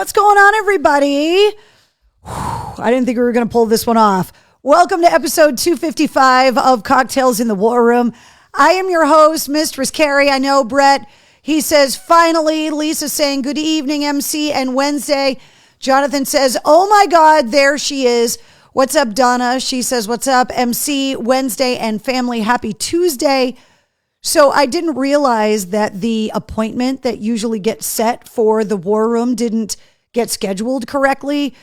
What's going on, everybody? I didn't think we were going to pull this one off. Welcome to episode 255 of Cocktails in the War Room. I am your host, Mistress Carrie. I know Brett, he says, finally. Lisa saying, good evening, MC and Wednesday. Jonathan says, oh my God, there she is. What's up, Donna? She says, what's up, MC, Wednesday, and family? Happy Tuesday. So I didn't realize that the appointment that usually gets set for the War Room didn't get scheduled correctly.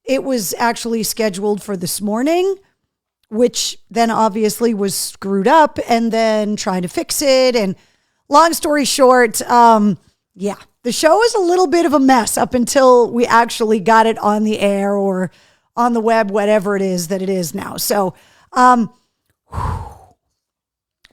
It was actually scheduled for this morning, which then obviously was screwed up, and then trying to fix it. And long story short, the show is a little bit of a mess up until we actually got it on the air or on the web, whatever it is that it is now. So,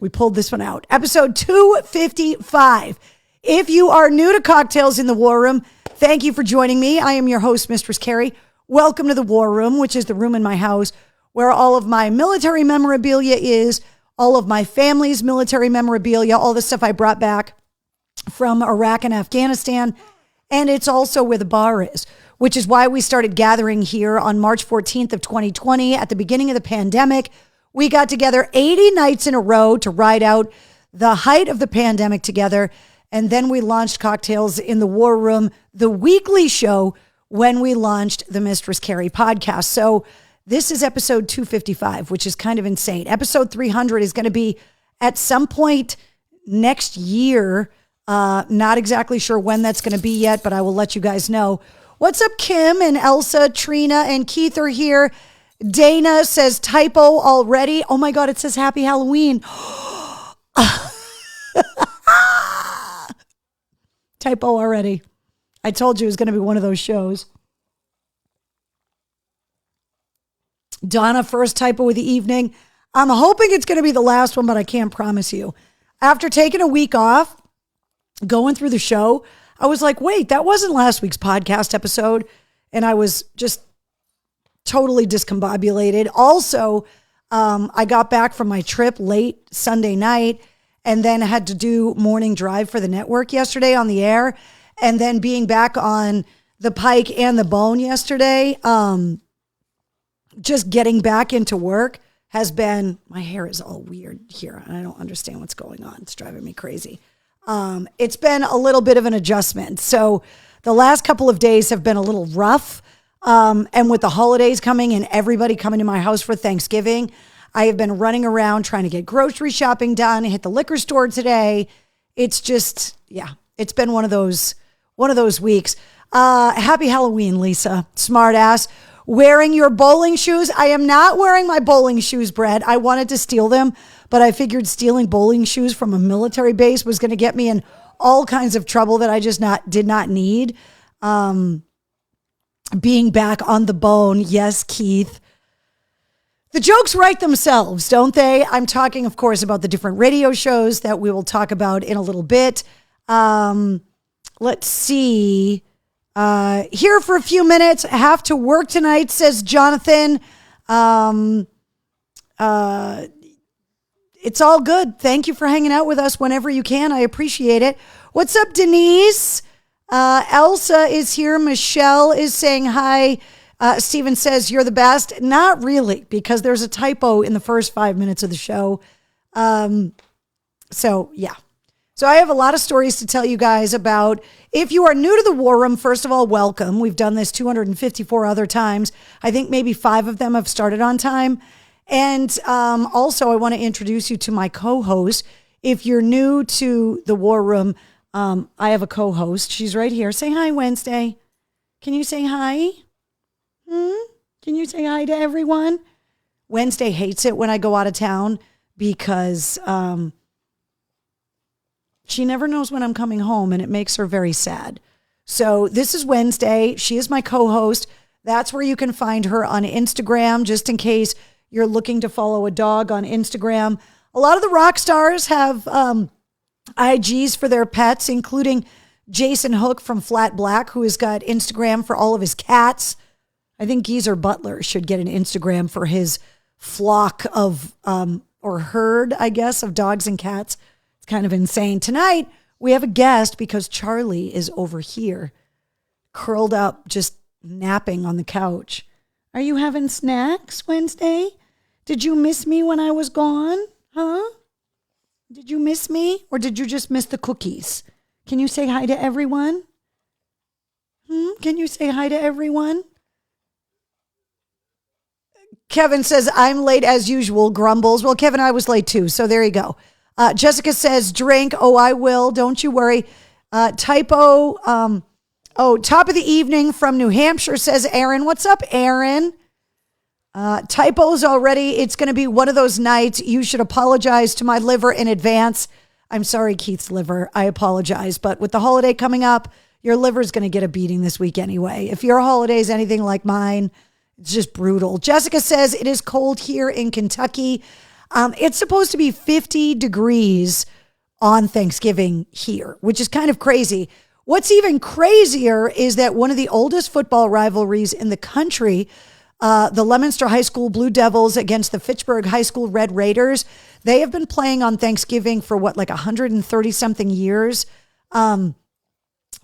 we pulled this one out. Episode 255. If you are new to Cocktails in the War Room, thank you for joining me. I am your host, Mistress Carrie. Welcome to the War Room, which is the room in my house where all of my military memorabilia is, all of my family's military memorabilia, all the stuff I brought back from Iraq and Afghanistan. And it's also where the bar is, which is why we started gathering here on March 14th of 2020 at the beginning of the pandemic. We got together 80 nights in a row to ride out the height of the pandemic together. And then we launched Cocktails in the War Room, the weekly show, when we launched the Mistress Carrie podcast. So this is episode 255, which is kind of insane. Episode 300 is going to be at some point next year. Not exactly sure when that's going to be yet, but I will let you guys know. What's up, Kim and Elsa, Trina, and Keith are here. Dana says typo already. Oh my God, it says happy Halloween. Typo already. I told you it was going to be one of those shows. Donna, first typo of the evening. I'm hoping it's going to be the last one, but I can't promise you. After taking a week off, going through the show, I was like, wait, that wasn't last week's podcast episode. And I was just totally discombobulated. Also, I got back from my trip late Sunday night and then had to do morning drive for the network yesterday on the air. And then being back on the Pike and the Bone yesterday, just getting back into work has been, my hair is all weird here. And I don't understand what's going on. It's driving me crazy. It's been a little bit of an adjustment. So the last couple of days have been a little rough. And with the holidays coming and everybody coming to my house for Thanksgiving, I have been running around trying to get grocery shopping done. I hit the liquor store today. It's just, it's been one of those weeks. Happy Halloween, Lisa. Smart ass. Wearing your bowling shoes. I am not wearing my bowling shoes, Brett. I wanted to steal them, but I figured stealing bowling shoes from a military base was going to get me in all kinds of trouble that I just did not need. Being back on the bone. Yes, Keith. The jokes write themselves, don't they? I'm talking, of course, about the different radio shows that we will talk about in a little bit. Let's see. Here for a few minutes. I have to work tonight, says Jonathan. It's all good. Thank you for hanging out with us whenever you can. I appreciate it. What's up, Denise? Elsa is here. Michelle is saying hi. Steven says, you're the best. Not really, because there's a typo in the first 5 minutes of the show. So I have a lot of stories to tell you guys about. If you are new to the War Room, first of all, welcome. We've done this 254 other times. I think maybe 5 of them have started on time. And also, I want to introduce you to my co-host. If you're new to the War Room, I have a co-host. She's right here. Say hi, Wednesday. Can you say hi? Can you say hi to everyone? Wednesday hates it when I go out of town because she never knows when I'm coming home, and it makes her very sad. So this is Wednesday. She is my co-host. That's where you can find her on Instagram, just in case you're looking to follow a dog on Instagram. A lot of the rock stars have IGs for their pets, including Jason Hook from Flat Black, who has got Instagram for all of his cats. I think Geezer Butler should get an Instagram for his flock of, or herd, I guess, of dogs and cats. It's kind of insane. Tonight, we have a guest because Charlie is over here curled up, just napping on the couch. Are you having snacks Wednesday? Did you miss me when I was gone? Huh? Did you miss me? Or did you just miss the cookies? Can you say hi to everyone? Can you say hi to everyone? Kevin says, I'm late as usual, grumbles. Well, Kevin, I was late too, so there you go. Jessica says, drink. Oh, I will. Don't you worry. Typo. Top of the evening from New Hampshire, says Aaron. What's up, Aaron? Typos already. It's going to be one of those nights. You should apologize to my liver in advance. I'm sorry, Keith's liver. I apologize. But with the holiday coming up, your liver's going to get a beating this week anyway. If your holiday is anything like mine, it's just brutal. Jessica says it is cold here in Kentucky. It's supposed to be 50 degrees on Thanksgiving here, which is kind of crazy. What's even crazier is that one of the oldest football rivalries in the country, the Leominster High School Blue Devils against the Fitchburg High School Red Raiders, they have been playing on Thanksgiving for 130 something years.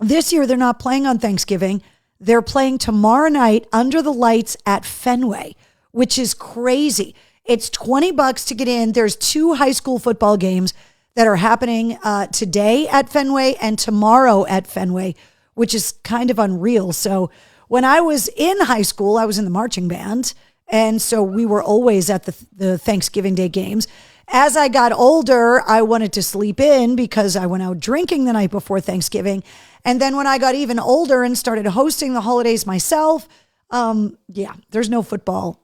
This year, they're not playing on Thanksgiving. They're playing tomorrow night under the lights at Fenway, which is crazy. It's $20 to get in. There's 2 high school football games that are happening today at Fenway and tomorrow at Fenway, which is kind of unreal. So when I was in high school, I was in the marching band. And so we were always at the Thanksgiving Day games. As I got older, I wanted to sleep in because I went out drinking the night before Thanksgiving. And then when I got even older and started hosting the holidays myself, there's no football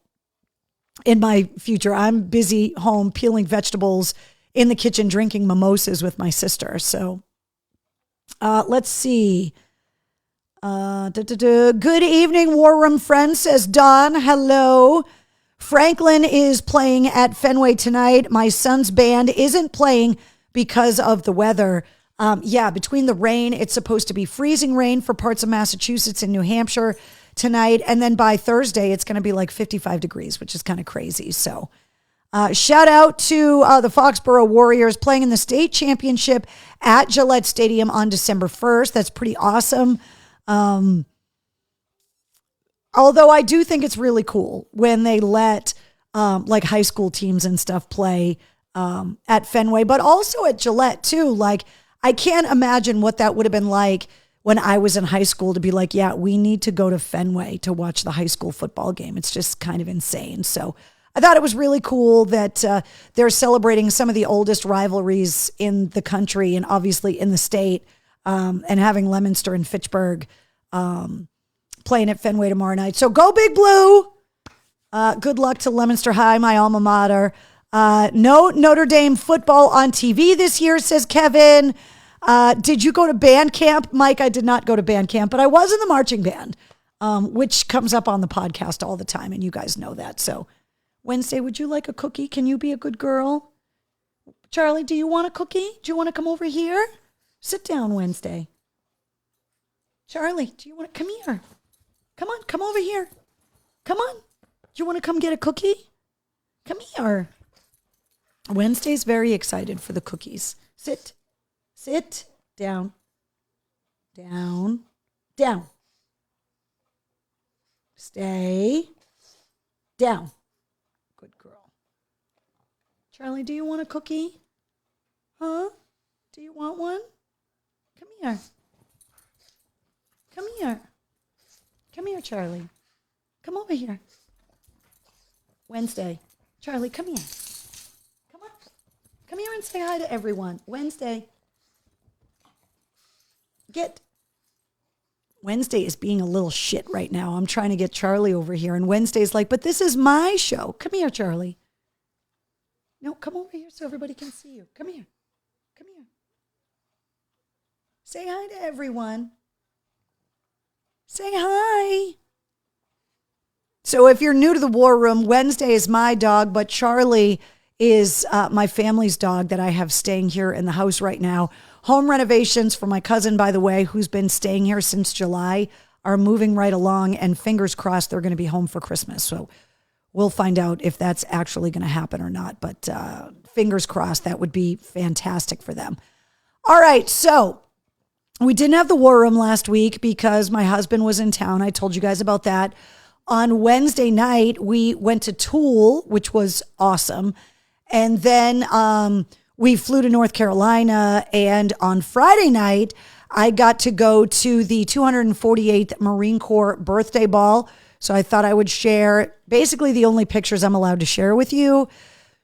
in my future. I'm busy home peeling vegetables in the kitchen, drinking mimosas with my sister. So let's see. Good evening, War Room friends, says Don. Hello. Franklin is playing at Fenway tonight. My son's band isn't playing because of the weather. Between the rain, it's supposed to be freezing rain for parts of Massachusetts and New Hampshire tonight. And then by Thursday, it's going to be like 55 degrees, which is kind of crazy. So shout out to the Foxborough Warriors playing in the state championship at Gillette Stadium on December 1st. That's pretty awesome. Although I do think it's really cool when they let like high school teams and stuff play at Fenway, but also at Gillette too. Like, I can't imagine what that would have been like when I was in high school to be like, yeah, we need to go to Fenway to watch the high school football game. It's just kind of insane. So I thought it was really cool that they're celebrating some of the oldest rivalries in the country and obviously in the state, and having Leominster and Fitchburg playing at Fenway tomorrow night. So go Big Blue. Good luck to Leominster High, my alma mater. No Notre Dame football on TV this year, says Kevin. Did you go to band camp? Mike, I did not go to band camp, but I was in the marching band, which comes up on the podcast all the time, and you guys know that. So Wednesday, would you like a cookie? Can you be a good girl? Charlie, do you want a cookie? Do you want to come over here? Sit down, Wednesday. Charlie, do you want to come here? Come on, come over here. Come on. Do you want to come get a cookie? Come here. Wednesday's very excited for the cookies. Sit. Sit. Down. Down. Down. Stay. Down. Good girl. Charlie, do you want a cookie? Huh? Do you want one? Come here. Come here. Come here, Charlie. Come over here. Wednesday. Charlie, come here. Come on. Come here and say hi to everyone. Wednesday. Wednesday is being a little shit right now. I'm trying to get Charlie over here, and Wednesday's like, but this is my show. Come here, Charlie. No, come over here so everybody can see you. Come here. Come here. Say hi to everyone. Say hi. So if you're new to the War Room, Wednesday is my dog, but Charlie is my family's dog that I have staying here in the house right now. Home renovations for my cousin, by the way, who's been staying here since July, are moving right along, and fingers crossed they're going to be home for Christmas. So we'll find out if that's actually going to happen or not, but fingers crossed, that would be fantastic for them. All right, so We didn't have the War Room last week because my husband was in town. I told you guys about that. On Wednesday night, we went to Tool, which was awesome. And then we flew to North Carolina. And on Friday night, I got to go to the 248th Marine Corps birthday ball. So I thought I would share basically the only pictures I'm allowed to share with you.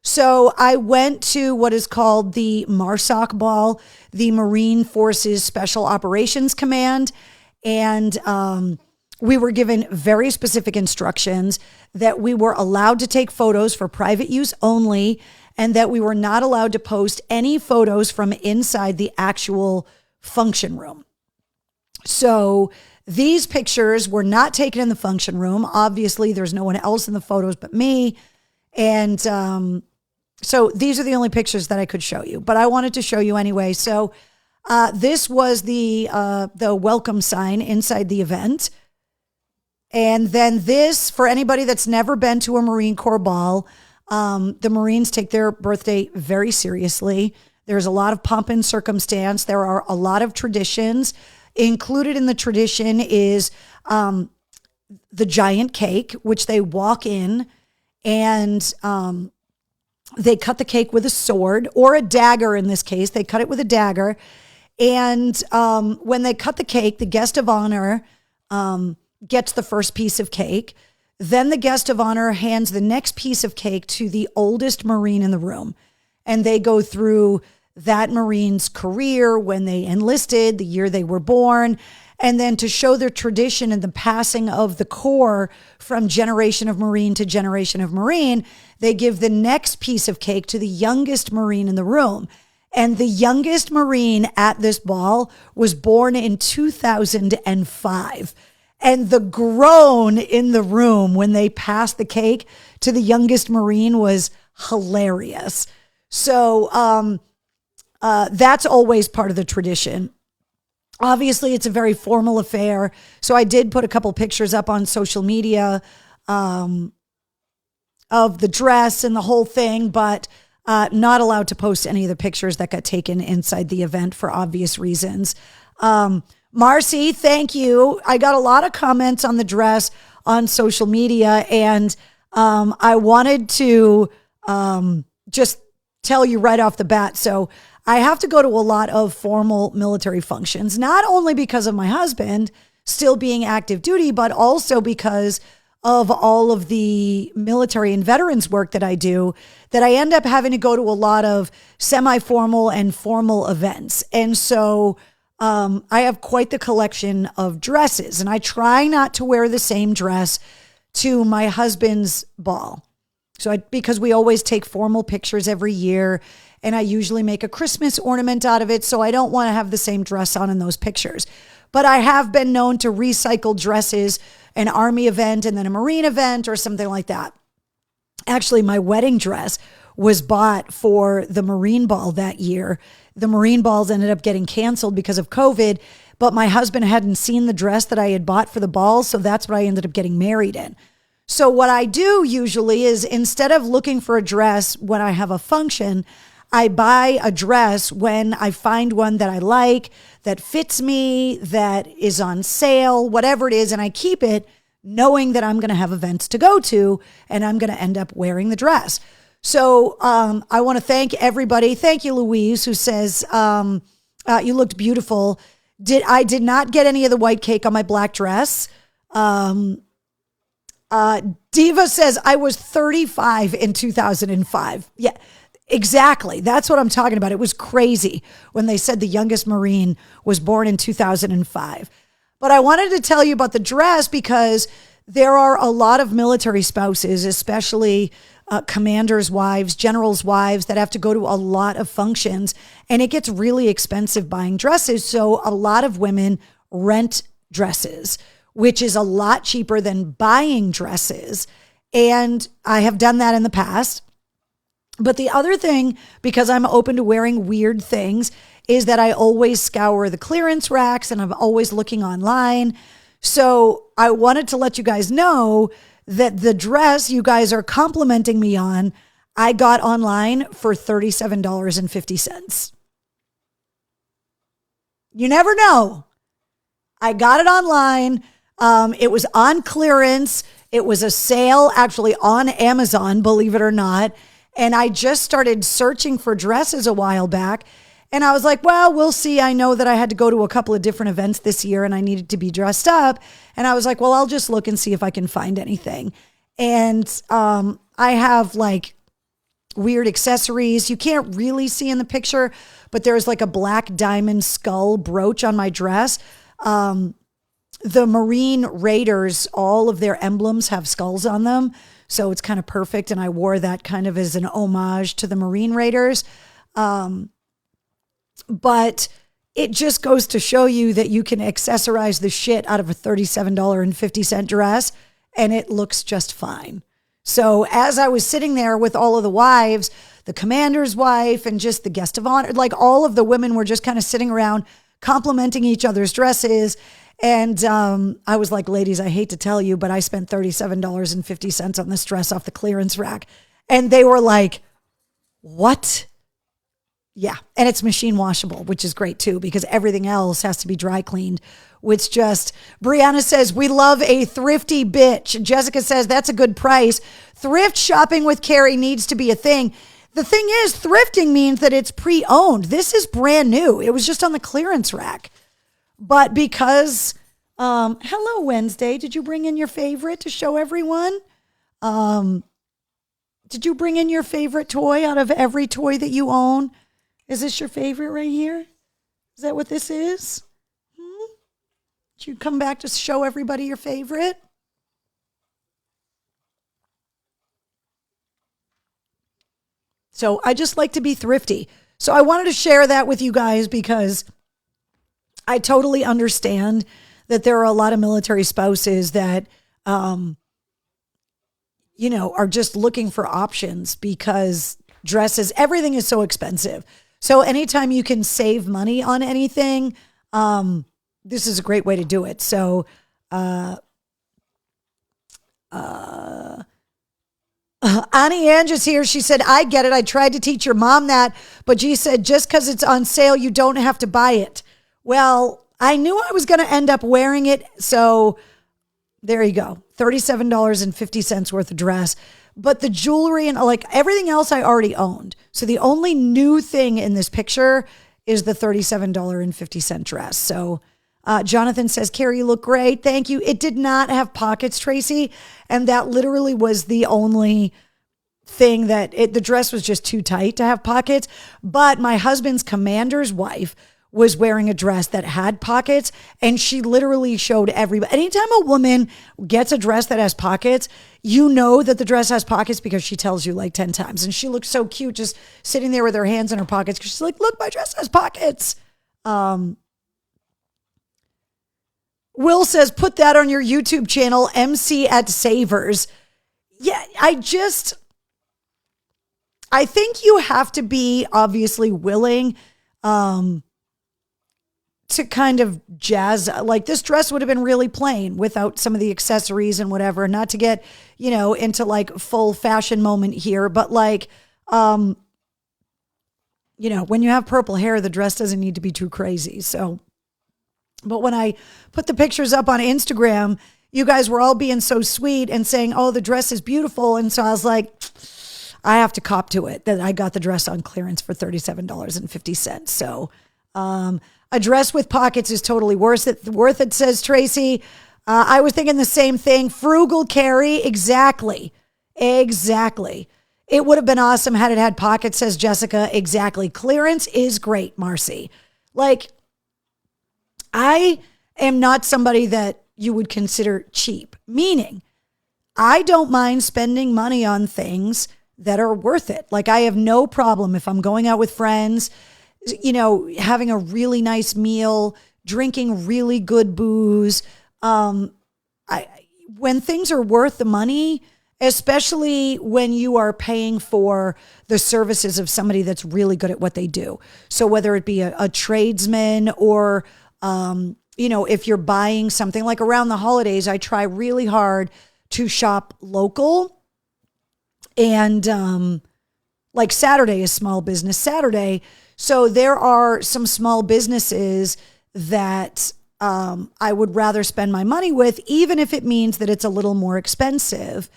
So I went to what is called the MARSOC Ball, the Marine Forces Special Operations Command. And we were given very specific instructions that we were allowed to take photos for private use only, and that we were not allowed to post any photos from inside the actual function room. So these pictures were not taken in the function room. Obviously, there's no one else in the photos but me. And so these are the only pictures that I could show you, but I wanted to show you anyway. So this was the welcome sign inside the event. And then this, for anybody that's never been to a Marine Corps ball, the Marines take their birthday very seriously. There's a lot of pomp and circumstance. There are a lot of traditions. Included in the tradition is the giant cake, which they walk in and they cut the cake with a sword or a dagger. In this case, they cut it with a dagger. And when they cut the cake, the guest of honor gets the first piece of cake. Then the guest of honor hands the next piece of cake to the oldest Marine in the room. And they go through that Marine's career, when they enlisted, the year they were born, and then to show their tradition and the passing of the Corps from generation of Marine to generation of Marine, they give the next piece of cake to the youngest Marine in the room. And the youngest Marine at this ball was born in 2005. And the groan in the room when they passed the cake to the youngest Marine was hilarious. So that's always part of the tradition. Obviously, it's a very formal affair. So I did put a couple pictures up on social media of the dress and the whole thing, but not allowed to post any of the pictures that got taken inside the event for obvious reasons. Marcy, thank you. I got a lot of comments on the dress on social media, and I wanted to just tell you right off the bat. So I have to go to a lot of formal military functions, not only because of my husband still being active duty, but also because of all of the military and veterans work that I do, that I end up having to go to a lot of semi-formal and formal events. And so I have quite the collection of dresses, and I try not to wear the same dress to my husband's ball. So because we always take formal pictures every year, and I usually make a Christmas ornament out of it, so I don't want to have the same dress on in those pictures. But I have been known to recycle dresses, an Army event and then a Marine event or something like that. Actually, my wedding dress was bought for the Marine ball that year. The Marine balls ended up getting canceled because of COVID, but my husband hadn't seen the dress that I had bought for the ball, so that's what I ended up getting married in. So what I do usually is, instead of looking for a dress when I have a function, I buy a dress when I find one that I like, that fits me, that is on sale, whatever it is, and I keep it knowing that I'm going to have events to go to and I'm going to end up wearing the dress. So I want to thank everybody. Thank you, Louise, who says, you looked beautiful. I did not get any of the white cake on my black dress. Diva says, I was 35 in 2005. Yeah, exactly. That's what I'm talking about. It was crazy when they said the youngest Marine was born in 2005. But I wanted to tell you about the dress because there are a lot of military spouses, especially commanders' wives, generals' wives, that have to go to a lot of functions, and it gets really expensive buying dresses. So a lot of women rent dresses, which is a lot cheaper than buying dresses. And I have done that in the past. But the other thing, because I'm open to wearing weird things, is that I always scour the clearance racks and I'm always looking online. So I wanted to let you guys know that the dress you guys are complimenting me on, I got online for $37.50. You never know. I got it online. It was on clearance. It was a sale actually on Amazon, believe it or not. And I just started searching for dresses a while back. And I was like, well, we'll see. I know that I had to go to a couple of different events this year and I needed to be dressed up. And I was like, well, I'll just look and see if I can find anything. And I have like weird accessories. You can't really see in the picture, but there's like a black diamond skull brooch on my dress. The Marine Raiders, all of their emblems have skulls on them. So it's kind of perfect. And I wore that kind of as an homage to the Marine Raiders. But it just goes to show you that you can accessorize the shit out of a $37.50 dress and it looks just fine. So as I was sitting there with all of the wives, the commander's wife and just the guest of honor, like all of the women were just kind of sitting around complimenting each other's dresses. And I was like, ladies, I hate to tell you, but I spent $37.50 on this dress off the clearance rack. And they were like, what? Yeah. And it's machine washable, which is great too, because everything else has to be dry cleaned, which just, Brianna says, we love a thrifty bitch. Jessica says, that's a good price. Thrift shopping with Carrie needs to be a thing. The thing is, thrifting means that it's pre-owned. This is brand new. It was just on the clearance rack. But because, hello, Wednesday, did you bring in your favorite to show everyone? Did you bring in your favorite toy out of every toy that you own? Is this your favorite right here? Is that what this is? Did you come back to show everybody your favorite? So I just like to be thrifty. So I wanted to share that with you guys because I totally understand that there are a lot of military spouses that, are just looking for options because dresses, everything is so expensive. So anytime you can save money on anything, this is a great way to do it. So, Annie Ange is here. She said, I get it. I tried to teach your mom that, but she said, just because it's on sale, you don't have to buy it. Well, I knew I was going to end up wearing it. So there you go. $37.50 worth of dress. But the jewelry and like everything else I already owned. So the only new thing in this picture is the $37.50 dress. So Jonathan says, Carrie, you look great. Thank you. It did not have pockets, Tracy. And that literally was the only thing that the dress was just too tight to have pockets. But my husband's commander's wife was wearing a dress that had pockets, and she literally showed everybody. Anytime a woman gets a dress that has pockets, you know that the dress has pockets because she tells you like 10 times. And she looks so cute just sitting there with her hands in her pockets because she's like, look, my dress has pockets. Will says, put that on your YouTube channel, MC at Savers. Yeah, I think you have to be obviously willing to kind of jazz, like this dress would have been really plain without some of the accessories and whatever, not to get, into like full fashion moment here, but like, when you have purple hair, the dress doesn't need to be too crazy. So, but when I put the pictures up on Instagram, you guys were all being so sweet and saying, oh, the dress is beautiful. And so I was like, I have to cop to it that I got the dress on clearance for $37.50. So, a dress with pockets is totally worth it, says Tracy. I was thinking the same thing. Frugal Carrie. Exactly. It would have been awesome had it had pockets, says Jessica. Exactly. Clearance is great, Marcy. Like, I am not somebody that you would consider cheap, meaning I don't mind spending money on things that are worth it. Like, I have no problem if I'm going out with friends, having a really nice meal, drinking really good booze. When things are worth the money, especially when you are paying for the services of somebody that's really good at what they do. So whether it be a tradesman or, if you're buying something like around the holidays, I try really hard to shop local. And like Saturday is Small Business Saturday. So there are some small businesses that I would rather spend my money with, even if it means that it's a little more expensive,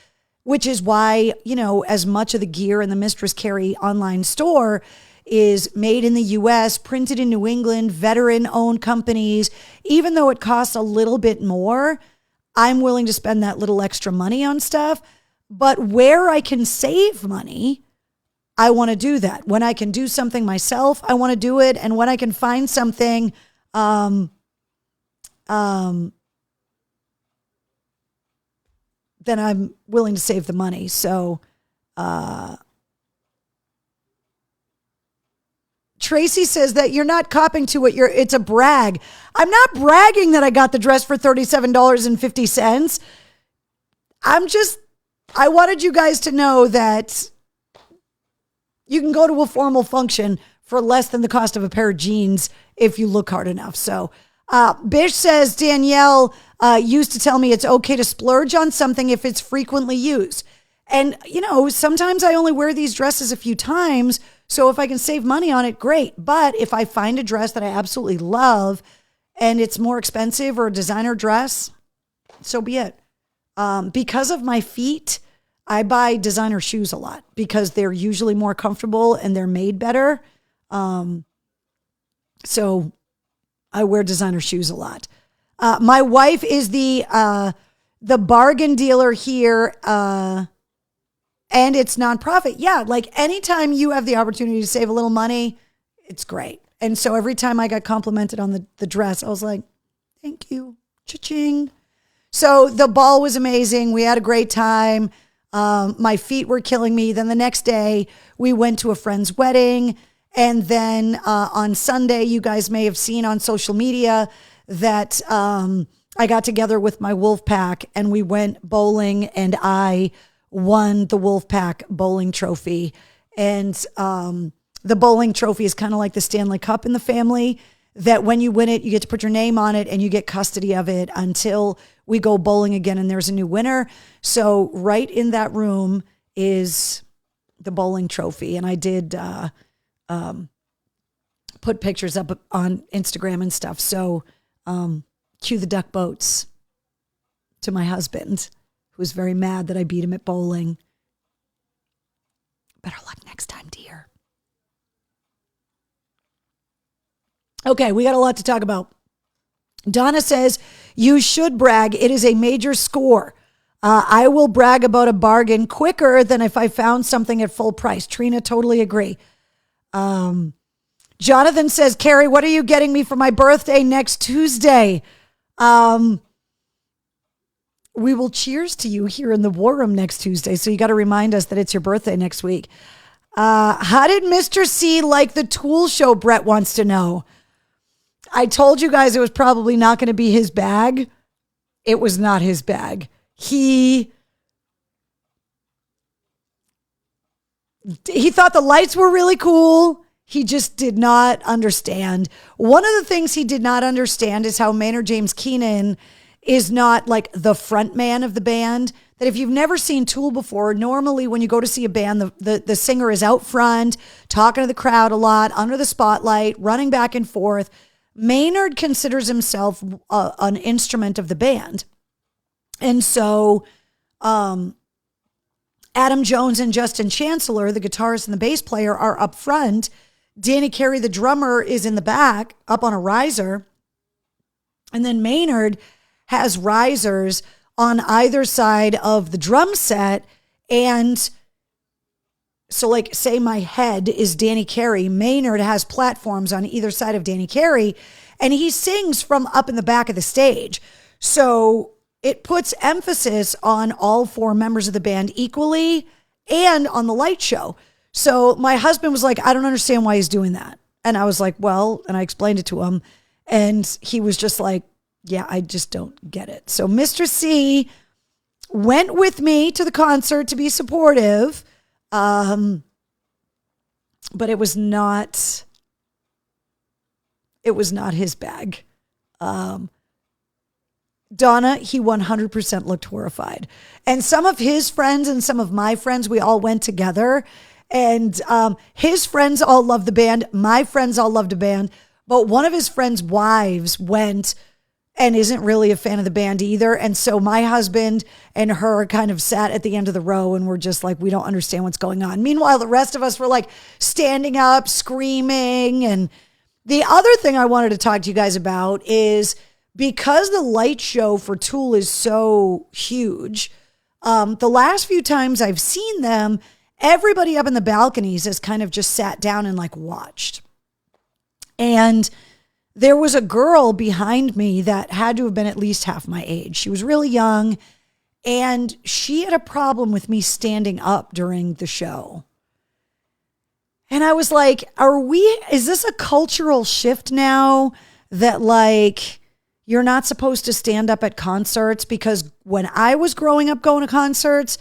which is why, as much of the gear in the Mistress Carrie online store is made in the US, printed in New England, veteran-owned companies. Even though it costs a little bit more, I'm willing to spend that little extra money on stuff. But where I can save money, I want to do that. When I can do something myself, I want to do it. And when I can find something then I'm willing to save the money. So Tracy says that you're not copping to it. It's a brag. I'm not bragging that I got the dress for $37.50. I wanted you guys to know that you can go to a formal function for less than the cost of a pair of jeans if you look hard enough. So Bish says, Danielle used to tell me it's okay to splurge on something if it's frequently used. And, sometimes I only wear these dresses a few times. So if I can save money on it, great. But if I find a dress that I absolutely love and it's more expensive or a designer dress, so be it. Because of my feet, I buy designer shoes a lot because they're usually more comfortable and they're made better. So I wear designer shoes a lot. My wife is the bargain dealer here, and it's nonprofit. Yeah, like anytime you have the opportunity to save a little money, it's great. And so every time I got complimented on the dress, I was like, thank you, cha-ching. So the ball was amazing. We had a great time. My feet were killing me. Then the next day, we went to a friend's wedding. And then on Sunday, you guys may have seen on social media that I got together with my Wolf Pack and we went bowling and I won the Wolf Pack bowling trophy. And the bowling trophy is kind of like the Stanley Cup in the family, that when you win it, you get to put your name on it and you get custody of it until we go bowling again and there's a new winner. So right in that room is the bowling trophy. And I did put pictures up on Instagram and stuff. So cue the duck boats to my husband, who was very mad that I beat him at bowling. Better luck next time, dear. Okay, we got a lot to talk about. Donna says, you should brag. It is a major score. I will brag about a bargain quicker than if I found something at full price. Trina, totally agree. Jonathan says, Carrie, what are you getting me for my birthday next Tuesday? We will cheers to you here in the War Room next Tuesday. So you got to remind us that it's your birthday next week. How did Mr. C like the Tool Show? Brett wants to know. I told you guys it was probably not going to be his bag. It was not his bag. He thought the lights were really cool. He just did not understand. One of the things he did not understand is how Maynard James Keenan is not like the front man of the band. That if you've never seen Tool before, normally when you go to see a band, the singer is out front, talking to the crowd a lot, under the spotlight, running back and forth. Maynard considers himself an instrument of the band. And so Adam Jones and Justin Chancellor, the guitarist and the bass player, are up front. Danny Carey, the drummer, is in the back, up on a riser. And then Maynard has risers on either side of the drum set. And so like, say my head is Danny Carey, Maynard has platforms on either side of Danny Carey, and he sings from up in the back of the stage. So it puts emphasis on all four members of the band equally and on the light show. So my husband was like, I don't understand why he's doing that. And I was like, well, and I explained it to him. And he was just like, yeah, I just don't get it. So Mr. C went with me to the concert to be supportive. But it was not his bag. Donna, he 100% looked horrified. And some of his friends and some of my friends, we all went together. And his friends all loved the band. My friends all loved the band. but one of his friends' wives went and isn't really a fan of the band either. And so my husband and her kind of sat at the end of the row and were just like, we don't understand what's going on. Meanwhile, the rest of us were like standing up, screaming. And the other thing I wanted to talk to you guys about is because the light show for Tool is so huge, the last few times I've seen them, everybody up in the balconies has kind of just sat down and like watched. And there was a girl behind me that had to have been at least half my age. She was really young, and she had a problem with me standing up during the show. And I was like, is this a cultural shift now that like you're not supposed to stand up at concerts? Because when I was growing up going to concerts,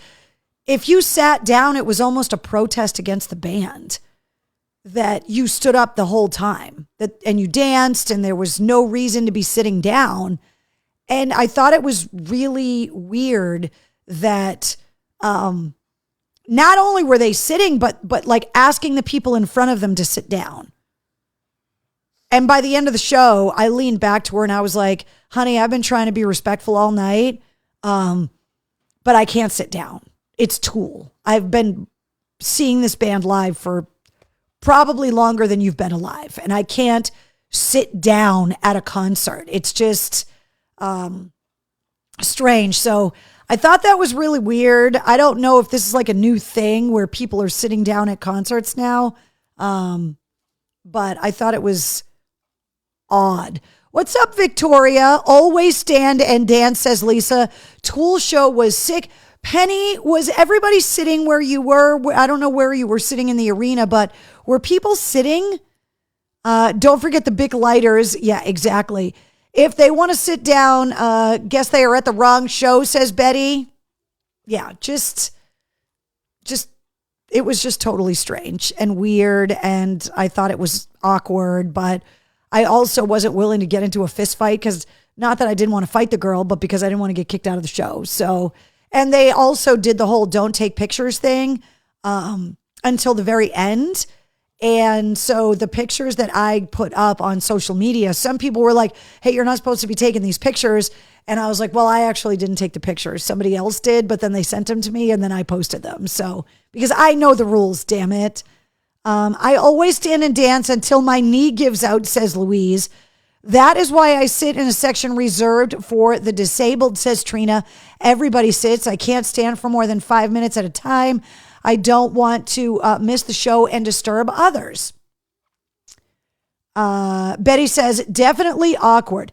if you sat down, it was almost a protest against the band. That you stood up the whole time and you danced and there was no reason to be sitting down. And I thought it was really weird that not only were they sitting, but like asking the people in front of them to sit down. And by the end of the show, I leaned back to her and I was like, honey, I've been trying to be respectful all night, but I can't sit down. It's Tool. I've been seeing this band live for probably longer than you've been alive. And I can't sit down at a concert. It's just strange. So I thought that was really weird. I don't know if this is like a new thing where people are sitting down at concerts now. But I thought it was odd. What's up, Victoria? Always stand and dance, says Lisa. Tool show was sick. Penny, was everybody sitting where you were? I don't know where you were sitting in the arena, but were people sitting? Don't forget the big lighters. Yeah, exactly. If they want to sit down, guess they are at the wrong show, says Betty. Yeah, just it was just totally strange and weird, and I thought it was awkward, but I also wasn't willing to get into a fist fight because not that I didn't want to fight the girl, but because I didn't want to get kicked out of the show. So. And they also did the whole don't take pictures thing until the very end. And so the pictures that I put up on social media, some people were like, hey, you're not supposed to be taking these pictures. And I was like, well, I actually didn't take the pictures. Somebody else did, but then they sent them to me and then I posted them. So because I know the rules, damn it. I always stand and dance until my knee gives out, says Louise. That is why I sit in a section reserved for the disabled, says Trina. Everybody sits. I can't stand for more than 5 minutes at a time. I don't want to miss the show and disturb others. Betty says, definitely awkward.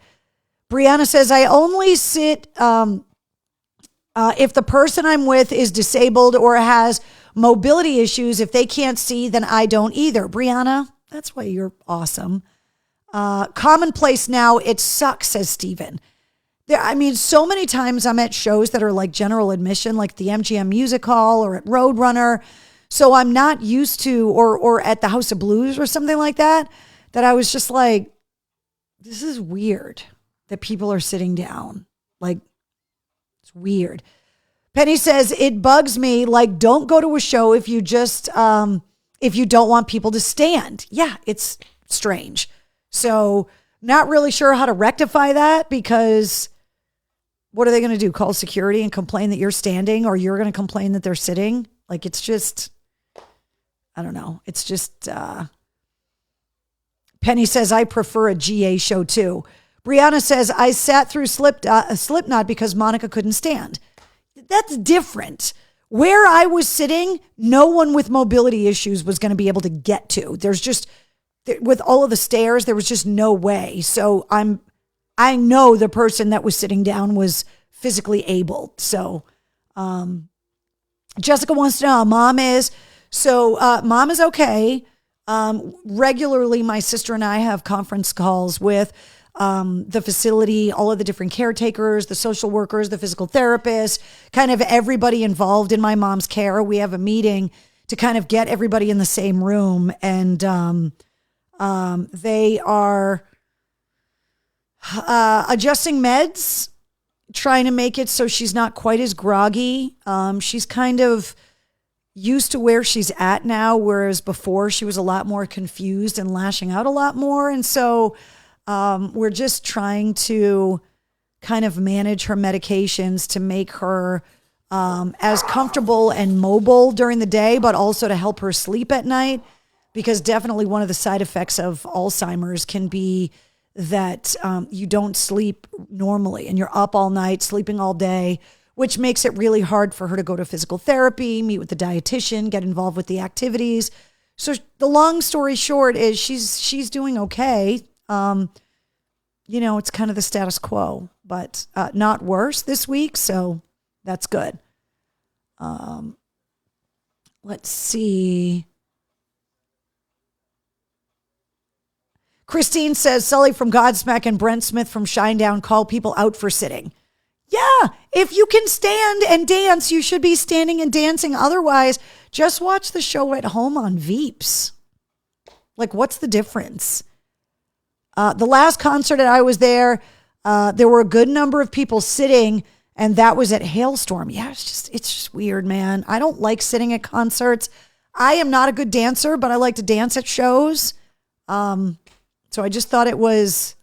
Brianna says, I only sit if the person I'm with is disabled or has mobility issues. If they can't see, then I don't either. Brianna, that's why you're awesome. Commonplace now, it sucks, says Steven. So many times I'm at shows that are like general admission, like the MGM Music Hall or at Roadrunner. So I'm not used to, or at the House of Blues or something like that, that I was just like, this is weird that people are sitting down. Like, it's weird. Penny says, it bugs me. Like, don't go to a show if you just, if you don't want people to stand. Yeah, it's strange. So not really sure how to rectify that because what are they going to do? Call security and complain that you're standing or you're going to complain that they're sitting? Like, it's just, I don't know. It's just, Penny says, I prefer a GA show too. Brianna says, I sat through Slipknot because Monica couldn't stand. That's different. Where I was sitting, no one with mobility issues was going to be able to get to. There's just, with all of the stairs, there was just no way. So I know the person that was sitting down was physically able. So Jessica wants to know how mom is. So mom is okay. Regularly, my sister and I have conference calls with the facility, all of the different caretakers, the social workers, the physical therapists, kind of everybody involved in my mom's care. We have a meeting to kind of get everybody in the same room, and they are adjusting meds, trying to make it so she's not quite as groggy. She's kind of, used to where she's at now, whereas before she was a lot more confused and lashing out a lot more. And so we're just trying to kind of manage her medications to make her as comfortable and mobile during the day, but also to help her sleep at night. Because definitely one of the side effects of Alzheimer's can be that you don't sleep normally and you're up all night, sleeping all day, which makes it really hard for her to go to physical therapy, meet with the dietitian, get involved with the activities. So the long story short is she's doing okay. It's kind of the status quo, but not worse this week. So that's good. Let's see. Christine says, Sully from Godsmack and Brent Smith from Shinedown call people out for sitting. Yeah, if you can stand and dance, you should be standing and dancing. Otherwise, just watch the show at home on Veeps. Like, what's the difference? The last concert that I was there were a good number of people sitting, and that was at Hailstorm. Yeah, it's just weird, man. I don't like sitting at concerts. I am not a good dancer, but I like to dance at shows. So I just thought it was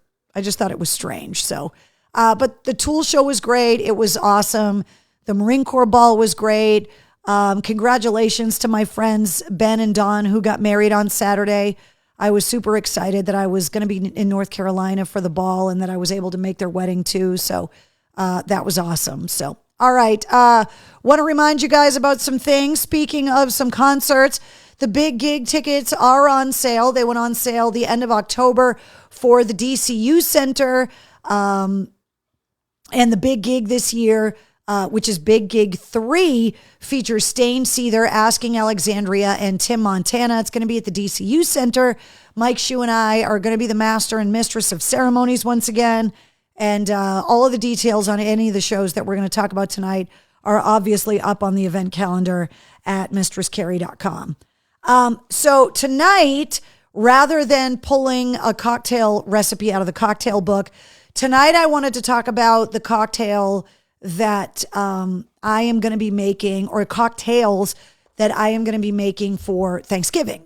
strange. So, but the Tool show was great. It was awesome. The Marine Corps ball was great. Congratulations to my friends, Ben and Dawn, who got married on Saturday. I was super excited that I was going to be in North Carolina for the ball and that I was able to make their wedding too. So, that was awesome. So, all right. Want to remind you guys about some things. Speaking of some concerts, the Big Gig tickets are on sale. They went on sale the end of October for the DCU Center. And the Big Gig this year, which is Big Gig 3, features Stain Seether, Asking Alexandria, and Tim Montana. It's going to be at the DCU Center. Mike Shue and I are going to be the master and mistress of ceremonies once again. And all of the details on any of the shows that we're going to talk about tonight are obviously up on the event calendar at mistresscarrie.com. So tonight, rather than pulling a cocktail recipe out of the cocktail book, tonight I wanted to talk about the cocktail that I am going to be making, or cocktails that I am going to be making for Thanksgiving.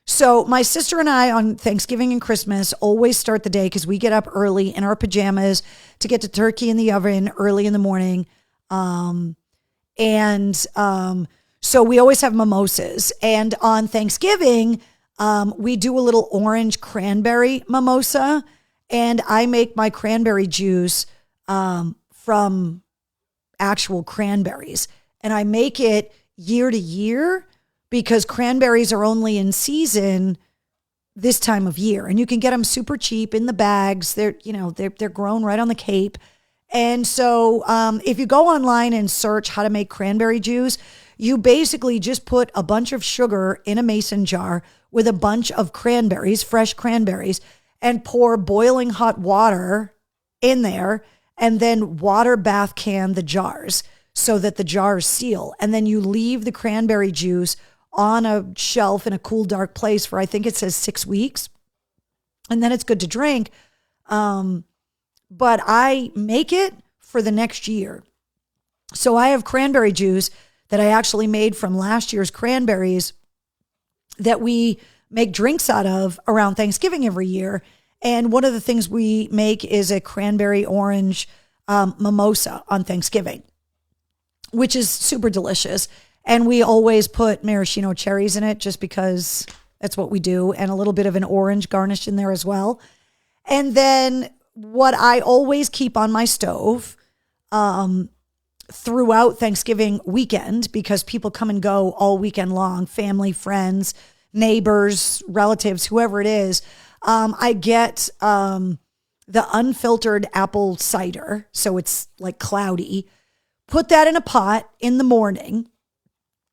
So my sister and I on Thanksgiving and Christmas always start the day because we get up early in our pajamas to get the turkey in the oven early in the morning. So we always have mimosas. And on Thanksgiving, we do a little orange cranberry mimosa. And I make my cranberry juice from actual cranberries. And I make it year to year because cranberries are only in season this time of year. And you can get them super cheap in the bags. They're grown right on the Cape. And so if you go online and search how to make cranberry juice, you basically just put a bunch of sugar in a mason jar with a bunch of cranberries, fresh cranberries, and pour boiling hot water in there, and then water bath can the jars so that the jars seal. And then you leave the cranberry juice on a shelf in a cool, dark place for, I think it says 6 weeks. And then it's good to drink. But I make it for the next year. So I have cranberry juice that I actually made from last year's cranberries that we make drinks out of around Thanksgiving every year. And one of the things we make is a cranberry orange mimosa on Thanksgiving, which is super delicious. And we always put maraschino cherries in it just because that's what we do, and a little bit of an orange garnish in there as well. And then what I always keep on my stove throughout Thanksgiving weekend, because people come and go all weekend long, family, friends, neighbors, relatives, whoever it is, I get the unfiltered apple cider, so it's like cloudy. Put that in a pot in the morning,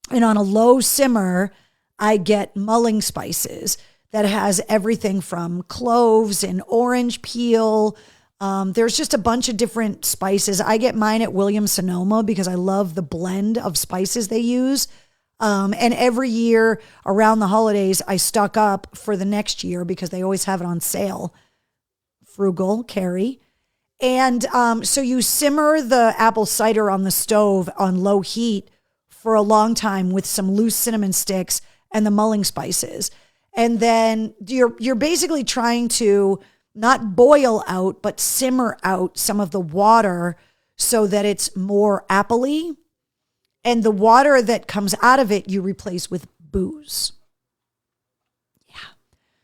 and on a low simmer, I get mulling spices that has everything from cloves and orange peel. There's just a bunch of different spices. I get mine at Williams-Sonoma because I love the blend of spices they use. And every year around the holidays, I stock up for the next year because they always have it on sale. Frugal, Carrie. And so you simmer the apple cider on the stove on low heat for a long time with some loose cinnamon sticks and the mulling spices. And then you're basically trying to not boil out, but simmer out some of the water so that it's more appley. And the water that comes out of it, you replace with booze. Yeah.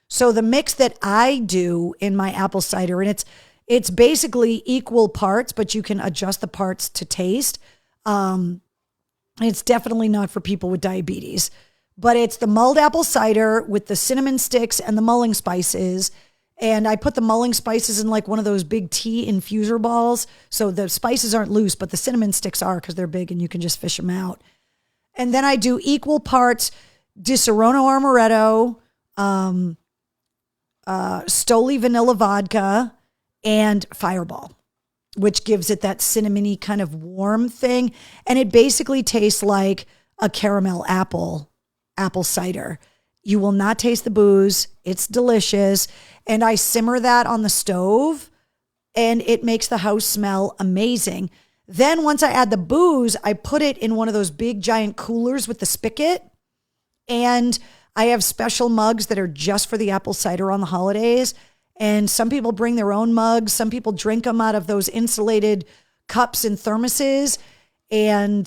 So the mix that I do in my apple cider, and it's basically equal parts, but you can adjust the parts to taste. It's definitely not for people with diabetes, but it's the mulled apple cider with the cinnamon sticks and the mulling spices. And I put the mulling spices in like one of those big tea infuser balls. So the spices aren't loose, but the cinnamon sticks are because they're big and you can just fish them out. And then I do equal parts Disaronno Amaretto, Stoli vanilla vodka, and Fireball, which gives it that cinnamony kind of warm thing. And it basically tastes like a caramel apple cider. You will not taste the booze. It's delicious. And I simmer that on the stove and it makes the house smell amazing. Then once I add the booze, I put it in one of those big giant coolers with the spigot. And I have special mugs that are just for the apple cider on the holidays. And some people bring their own mugs. Some people drink them out of those insulated cups and thermoses. And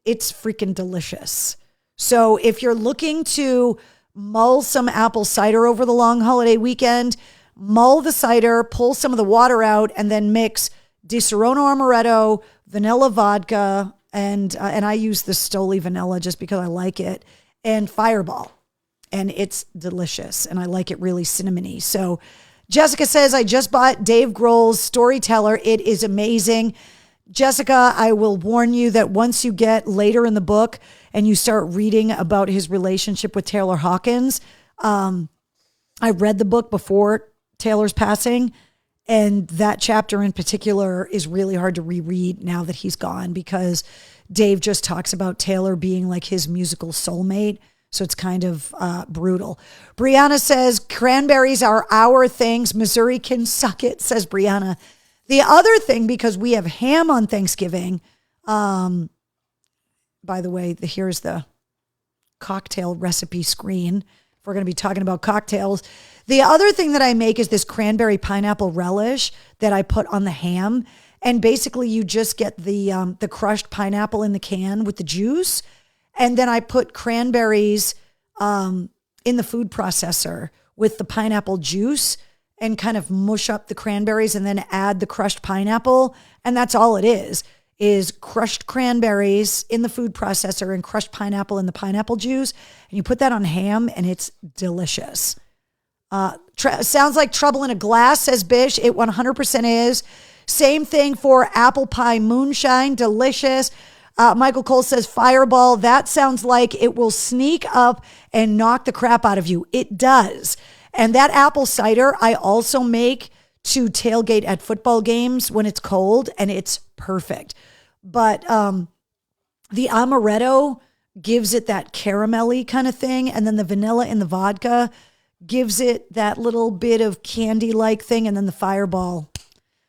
it's freaking delicious. So if you're looking to mull some apple cider over the long holiday weekend, mull the cider, pull some of the water out, and then mix Disaronno Amaretto, vanilla vodka, and I use the Stoli vanilla just because I like it, and Fireball. And it's delicious, and I like it really cinnamony. So Jessica says, I just bought Dave Grohl's Storyteller. It is amazing. Jessica, I will warn you that once you get later in the book and you start reading about his relationship with Taylor Hawkins, I read the book before Taylor's passing, and that chapter in particular is really hard to reread now that he's gone because Dave just talks about Taylor being like his musical soulmate. So it's kind of brutal. Brianna says, cranberries are our things. Missouri can suck it, says Brianna. The other thing, because we have ham on Thanksgiving, by the way, here's the cocktail recipe screen. If we're going to be talking about cocktails. The other thing that I make is this cranberry pineapple relish that I put on the ham. And basically you just get the crushed pineapple in the can with the juice. And then I put cranberries in the food processor with the pineapple juice and kind of mush up the cranberries and then add the crushed pineapple. And that's all it is crushed cranberries in the food processor and crushed pineapple in the pineapple juice. And you put that on ham and it's delicious. Sounds like trouble in a glass, says Bish. It 100% is. Same thing for apple pie moonshine. Delicious. Michael Cole says Fireball. That sounds like it will sneak up and knock the crap out of you. It does. And that apple cider I also make to tailgate at football games when it's cold, and it's perfect. But the amaretto gives it that caramelly kind of thing, and then the vanilla in the vodka gives it that little bit of candy-like thing, and then the Fireball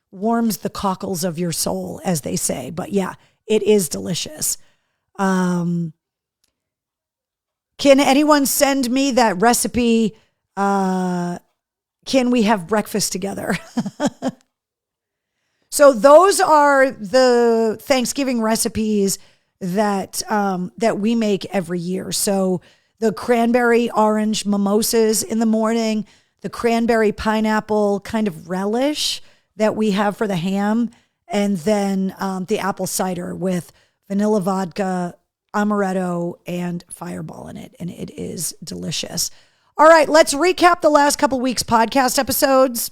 warms the cockles of your soul, as they say. But yeah, it is delicious. Can anyone send me that recipe? Can we have breakfast together? So those are the Thanksgiving recipes that we make every year. So the cranberry orange mimosas in the morning, the cranberry pineapple kind of relish that we have for the ham, and then the apple cider with vanilla vodka, amaretto, and Fireball in it. And it is delicious. All right, let's recap the last couple weeks' podcast episodes.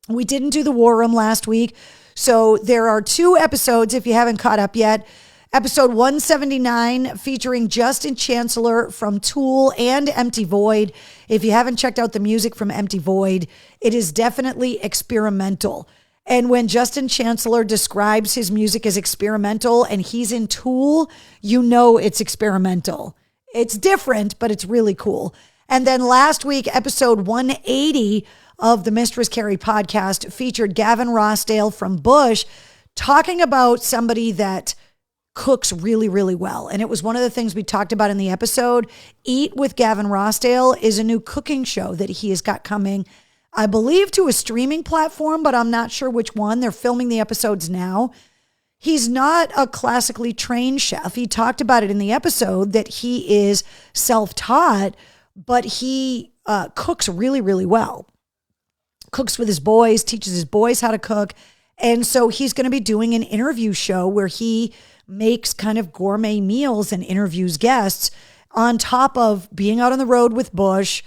We didn't do the War Room last week, so there are 2 episodes if you haven't caught up yet. Episode 179 featuring Justin Chancellor from Tool and Empty Void. If you haven't checked out the music from Empty Void, it is definitely experimental. And when Justin Chancellor describes his music as experimental and he's in Tool, you know it's experimental. It's different, but it's really cool. And then last week, episode 180 of the Mistress Carrie podcast featured Gavin Rossdale from Bush talking about somebody that cooks really, really well. And it was one of the things we talked about in the episode. Eat with Gavin Rossdale is a new cooking show that he has got coming, I believe, to a streaming platform, but I'm not sure which one. They're filming the episodes now. He's not a classically trained chef. He talked about it in the episode that he is self-taught, but he cooks really, really well. Cooks with his boys, teaches his boys how to cook. And so he's going to be doing an interview show where he makes kind of gourmet meals and interviews guests on top of being out on the road with Bush.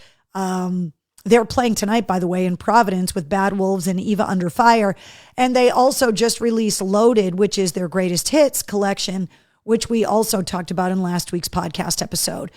They're playing tonight, by the way, in Providence with Bad Wolves and Eva Under Fire. And they also just released Loaded, which is their greatest hits collection, which we also talked about in last week's podcast episode.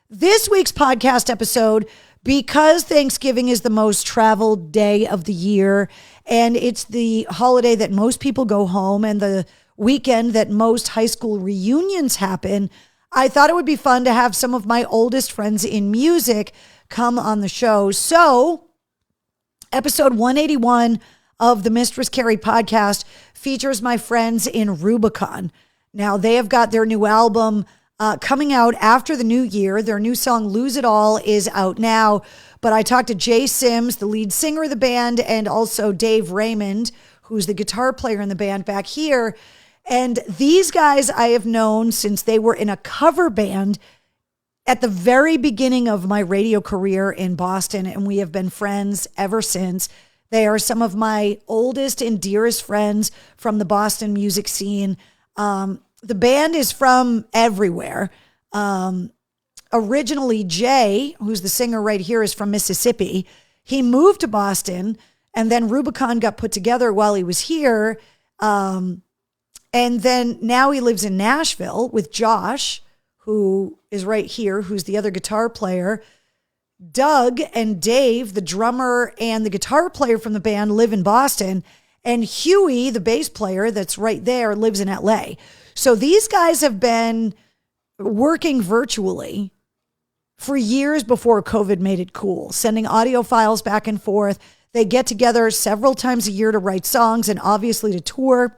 This week's podcast episode, because Thanksgiving is the most traveled day of the year, and it's the holiday that most people go home and the weekend that most high school reunions happen, I thought it would be fun to have some of my oldest friends in music come on the show. So episode 181 of the Mistress Carrie podcast features my friends in Rubicon. Now, they have got their new album coming out after the new year. Their new song, Lose It All, is out now. But I talked to Jay Sims, the lead singer of the band, and also Dave Raymond, who's the guitar player in the band back here. And these guys I have known since they were in a cover band at the very beginning of my radio career in Boston, and we have been friends ever since. They are some of my oldest and dearest friends from the Boston music scene. The band is from everywhere. Originally, Jay, who's the singer right here, is from Mississippi. He moved to Boston, and then Rubicon got put together while he was here. And then now he lives in Nashville with Josh, who is right here, who's the other guitar player. Doug and Dave, the drummer and the guitar player from the band, live in Boston. And Huey, the bass player that's right there, lives in LA. So these guys have been working virtually for years before COVID made it cool, sending audio files back and forth. They get together several times a year to write songs and obviously to tour.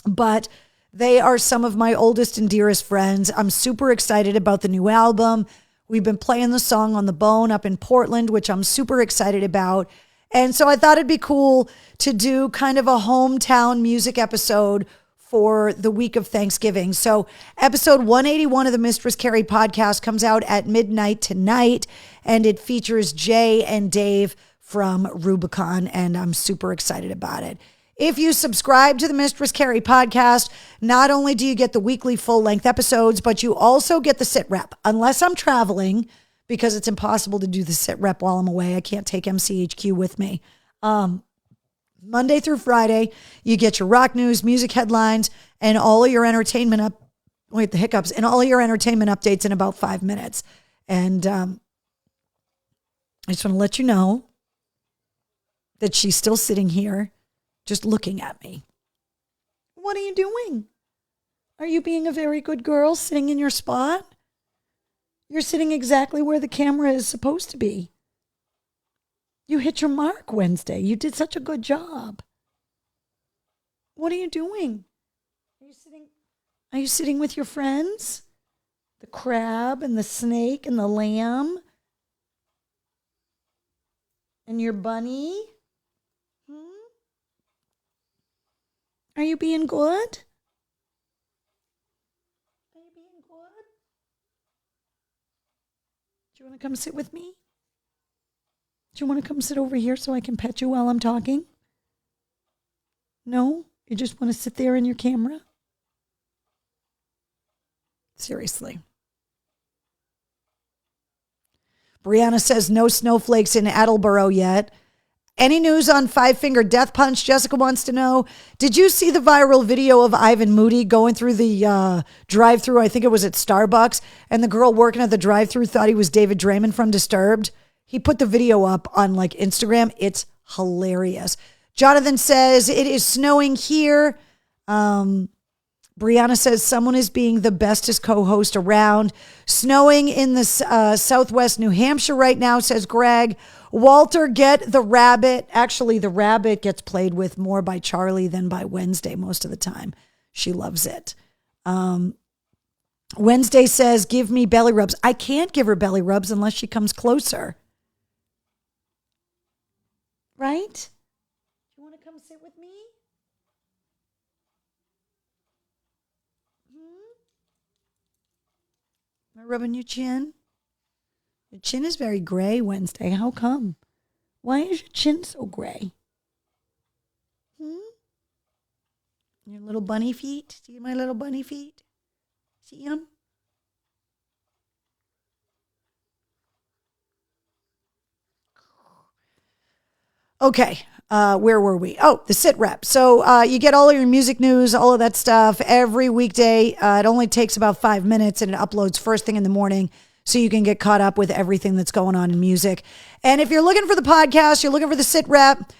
But they are some of my oldest and dearest friends. I'm super excited about the new album. We've been playing the song on the Bone up in Portland, which I'm super excited about. And so I thought it'd be cool to do kind of a hometown music episode for the week of Thanksgiving. So episode 181 of the Mistress Carrie podcast comes out at midnight tonight, and it features Jay and Dave from Rubicon, and I'm super excited about it. If you subscribe to the Mistress Carrie podcast, not only do you get the weekly full-length episodes, but you also get the sit rep. Unless I'm traveling, because it's impossible to do the sit rep while I'm away. I can't take MCHQ with me. Monday through Friday, you get your rock news, music headlines, and all of your entertainment and all your entertainment updates in about 5 minutes. And I just want to let you know that she's still sitting here just looking at me. What are you doing? Are you being a very good girl sitting in your spot? You're sitting exactly where the camera is supposed to be. You hit your mark Wednesday. You did such a good job. What are you doing? Are you sitting with your friends? The crab and the snake and the lamb? And your bunny? Are you being good? Are you being good? Do you want to come sit with me? Do you want to come sit over here so I can pet you while I'm talking? No? You just want to sit there in your camera? Seriously. Brianna says no snowflakes in Attleboro yet. Any news on Five Finger Death Punch? Jessica wants to know. Did you see the viral video of Ivan Moody going through the drive-thru? I think it was at Starbucks. And the girl working at the drive-thru thought he was David Draymond from Disturbed. He put the video up on like Instagram. It's hilarious. Jonathan says it is snowing here. Brianna says someone is being the bestest co-host around. Snowing in the southwest New Hampshire right now, says Greg. Walter, get the rabbit. Actually, the rabbit gets played with more by Charlie than by Wednesday most of the time. She loves it. Wednesday says, give me belly rubs. I can't give her belly rubs unless she comes closer. Right? You want to come sit with me? Am I rubbing your chin? Your chin is very gray, Wednesday. How come? Why is your chin so gray? Your little bunny feet? See my little bunny feet? See them? Okay, where were we? Oh, the sit rep. So you get all of your music news, all of that stuff every weekday. It only takes about 5 minutes and it uploads first thing in the morning so you can get caught up with everything that's going on in music. And if you're looking for the podcast, you're looking for the sit rep,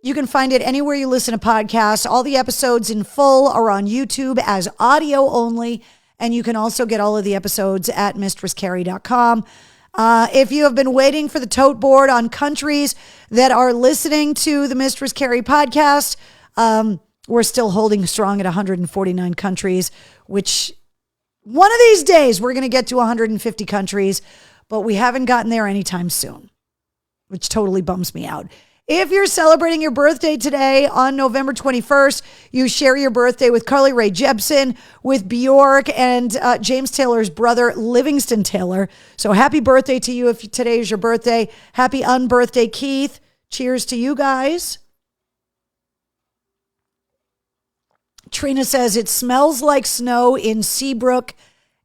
you can find it anywhere you listen to podcasts. All the episodes in full are on YouTube as audio only. And you can also get all of the episodes at mistresscarrie.com. If you have been waiting for the tote board on countries that are listening to the Mistress Carrie podcast, we're still holding strong at 149 countries, which one of these days we're going to get to 150 countries, but we haven't gotten there anytime soon, which totally bums me out. If you're celebrating your birthday today on November 21st, you share your birthday with Carly Rae Jepsen, with Bjork, and James Taylor's brother, Livingston Taylor. So happy birthday to you if today is your birthday. Happy unbirthday, Keith. Cheers to you guys. Trina says, it smells like snow in Seabrook.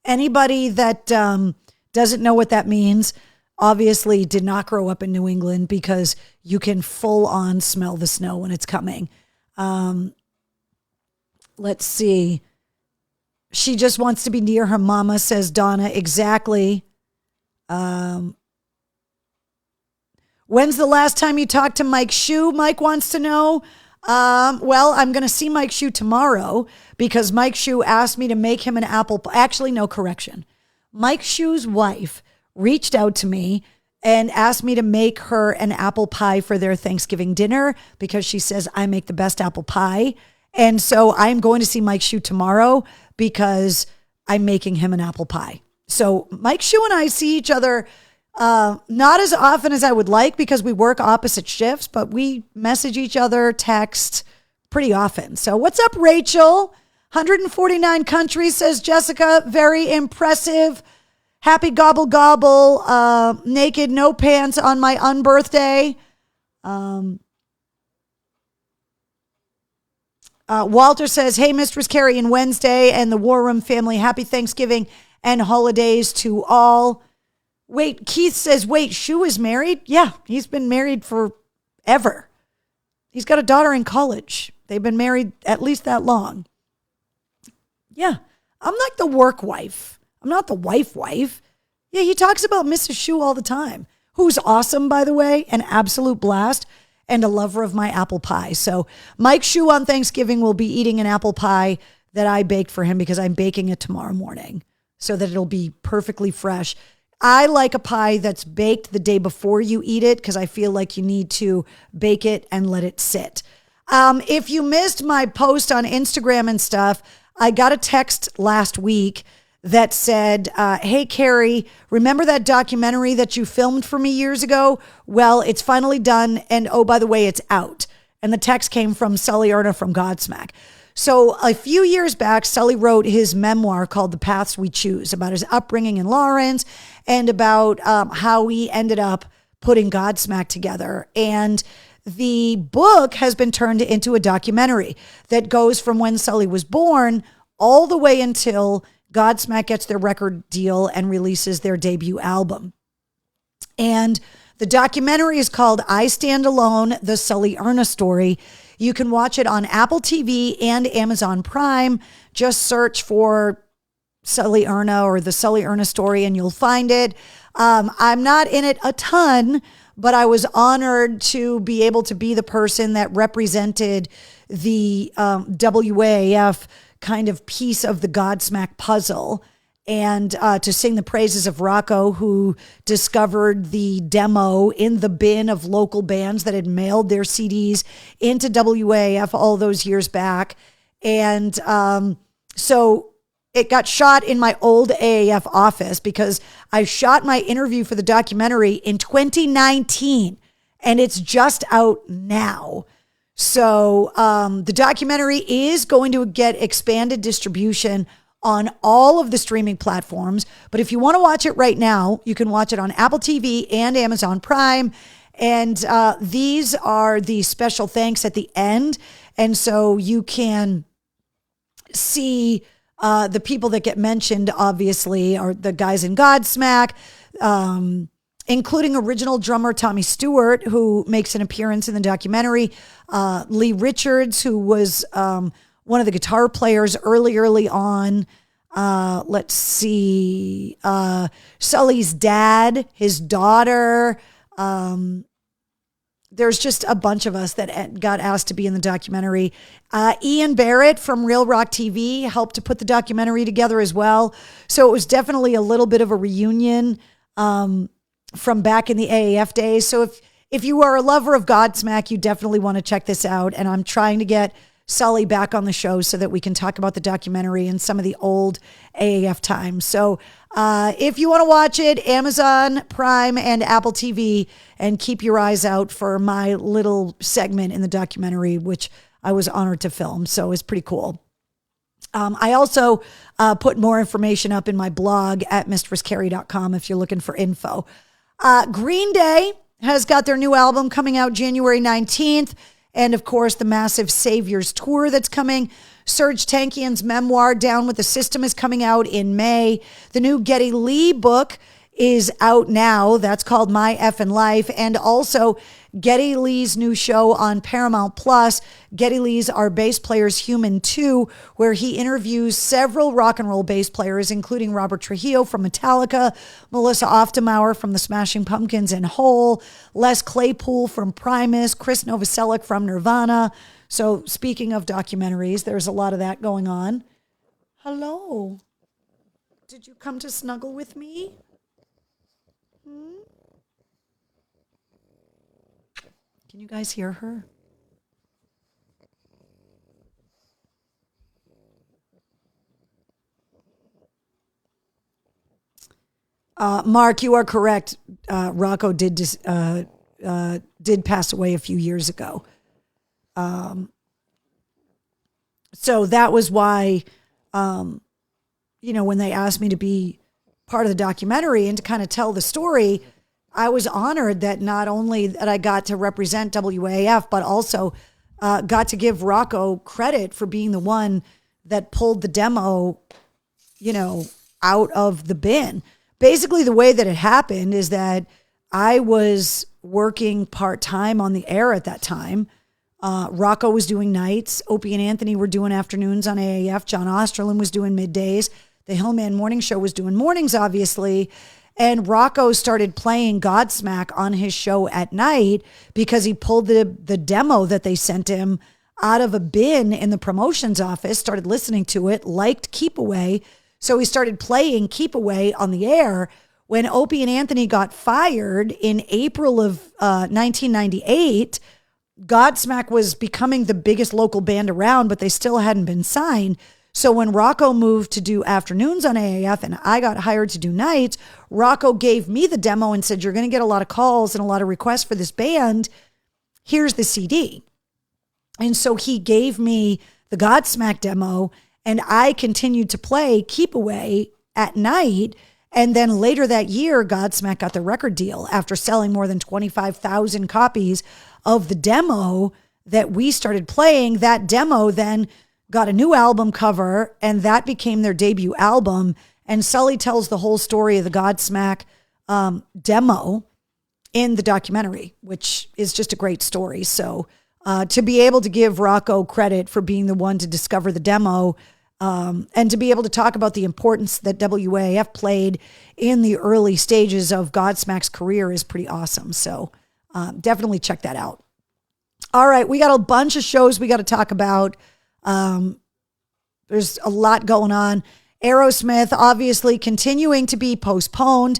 Anybody that doesn't know what that means obviously did not grow up in New England, because you can full on smell the snow when it's coming. Let's see. She just wants to be near her mama, says Donna. Exactly. When's the last time you talked to Mike Shue? Mike wants to know. Well, I'm going to see Mike Shue tomorrow because Mike Shue asked me to make him an apple pie. Actually, no, correction. Mike Shue's wife reached out to me and asked me to make her an apple pie for their Thanksgiving dinner because she says I make the best apple pie. And so I'm going to see Mike Shue tomorrow because I'm making him an apple pie. So Mike Shue and I see each other not as often as I would like because we work opposite shifts, but we message each other, text pretty often. So what's up, Rachel? 149 countries, says Jessica. Very impressive. Happy gobble gobble. Naked, no pants on my unbirthday. Walter says, hey, Mistress Carrie and Wednesday and the War Room family. Happy Thanksgiving and holidays to all. Wait, Keith says, wait, Shue is married? Yeah, he's been married forever. He's got a daughter in college. They've been married at least that long. Yeah, I'm like the work wife. I'm not the wife. Yeah, he talks about Mrs. Shue all the time, who's awesome, by the way, an absolute blast, and a lover of my apple pie. So Mike Shue on Thanksgiving will be eating an apple pie that I baked for him because I'm baking it tomorrow morning so that it'll be perfectly fresh. I like a pie that's baked the day before you eat it because I feel like you need to bake it and let it sit. If you missed my post on Instagram and stuff, I got a text last week that said, hey, Carrie, remember that documentary that you filmed for me years ago? Well, it's finally done. And oh, by the way, it's out. And the text came from Sully Erna from Godsmack. So a few years back, Sully wrote his memoir called The Paths We Choose about his upbringing in Lawrence and about how he ended up putting Godsmack together. And the book has been turned into a documentary that goes from when Sully was born all the way until Godsmack gets their record deal and releases their debut album. And the documentary is called I Stand Alone, The Sully Erna Story. You can watch it on Apple TV and Amazon Prime. Just search for Sully Erna or The Sully Erna Story and you'll find it. I'm not in it a ton, but I was honored to be able to be the person that represented the WAAF kind of piece of the Godsmack puzzle, and to sing the praises of Rocco, who discovered the demo in the bin of local bands that had mailed their CDs into WAAF all those years back. And so it got shot in my old AAF office because I shot my interview for the documentary in 2019 and it's just out now. So the documentary is going to get expanded distribution on all of the streaming platforms. But if you want to watch it right now, you can watch it on Apple TV and Amazon Prime. And these are the special thanks at the end. And so you can see the people that get mentioned, obviously, are the guys in Godsmack, including original drummer Tommy Stewart, who makes an appearance in the documentary, Lee Richards, who was one of the guitar players early on. Let's see, Sully's dad, his daughter. There's just a bunch of us that got asked to be in the documentary. Ian Barrett from Real Rock TV helped to put the documentary together as well. So it was definitely a little bit of a reunion from back in the AAF days. So if you are a lover of Godsmack, you definitely want to check this out. And I'm trying to get Sully back on the show so that we can talk about the documentary and some of the old AAF times. So if you want to watch it, Amazon Prime and Apple TV, and keep your eyes out for my little segment in the documentary, which I was honored to film. So it's pretty cool. I also put more information up in my blog at mistresscarrie.com if you're looking for info. Green Day has got their new album coming out January 19th. And of course, the massive Saviors tour that's coming. Serge Tankian's memoir, Down with the System, is coming out in May. The new Geddy Lee book is out now. That's called My Effin' Life. And also Geddy Lee's new show on Paramount Plus, Geddy Lee's Our Bass Player's Human 2, where he interviews several rock and roll bass players, including Robert Trujillo from Metallica, Melissa Oftemauer from the Smashing Pumpkins and Hole, Les Claypool from Primus, Chris Novoselic from Nirvana. So speaking of documentaries, there's a lot of that going on. Hello. Did you come to snuggle with me? Can you guys hear her? Mark, you are correct. Rocco did pass away a few years ago. So that was why, when they asked me to be part of the documentary and to kind of tell the story, I was honored that not only that I got to represent WAF, but also got to give Rocco credit for being the one that pulled the demo, out of the bin. Basically, the way that it happened is that I was working part-time on the air at that time. Rocco was doing nights. Opie and Anthony were doing afternoons on AAF. John Osterlin was doing middays. The Hillman Morning Show was doing mornings, obviously. And Rocco started playing Godsmack on his show at night because he pulled the demo that they sent him out of a bin in the promotions office, started listening to it, liked Keep Away. So he started playing Keep Away on the air. When Opie and Anthony got fired in April of 1998, Godsmack was becoming the biggest local band around, but they still hadn't been signed. So when Rocco moved to do afternoons on AAF and I got hired to do nights, Rocco gave me the demo and said, you're going to get a lot of calls and a lot of requests for this band. Here's the CD. And so he gave me the Godsmack demo and I continued to play Keep Away at night. And then later that year, Godsmack got the record deal after selling more than 25,000 copies of the demo that we started playing. That demo then got a new album cover, and that became their debut album. And Sully tells the whole story of the Godsmack demo in the documentary, which is just a great story. So to be able to give Rocco credit for being the one to discover the demo and to be able to talk about the importance that WAF played in the early stages of Godsmack's career is pretty awesome. So definitely check that out. All right, we got a bunch of shows we got to talk about. There's a lot going on. Aerosmith obviously continuing to be postponed.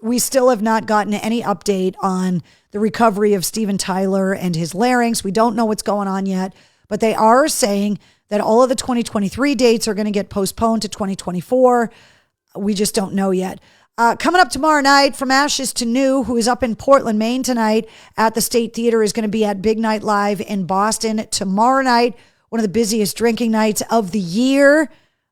We still have not gotten any update on the recovery of Steven Tyler and his larynx. We don't know what's going on yet, but they are saying that all of the 2023 dates are going to get postponed to 2024. We just don't know yet. Coming up tomorrow night, From Ashes to New, who is up in Portland, Maine tonight at the State Theater, is going to be at Big Night Live in Boston tomorrow night, one of the busiest drinking nights of the year.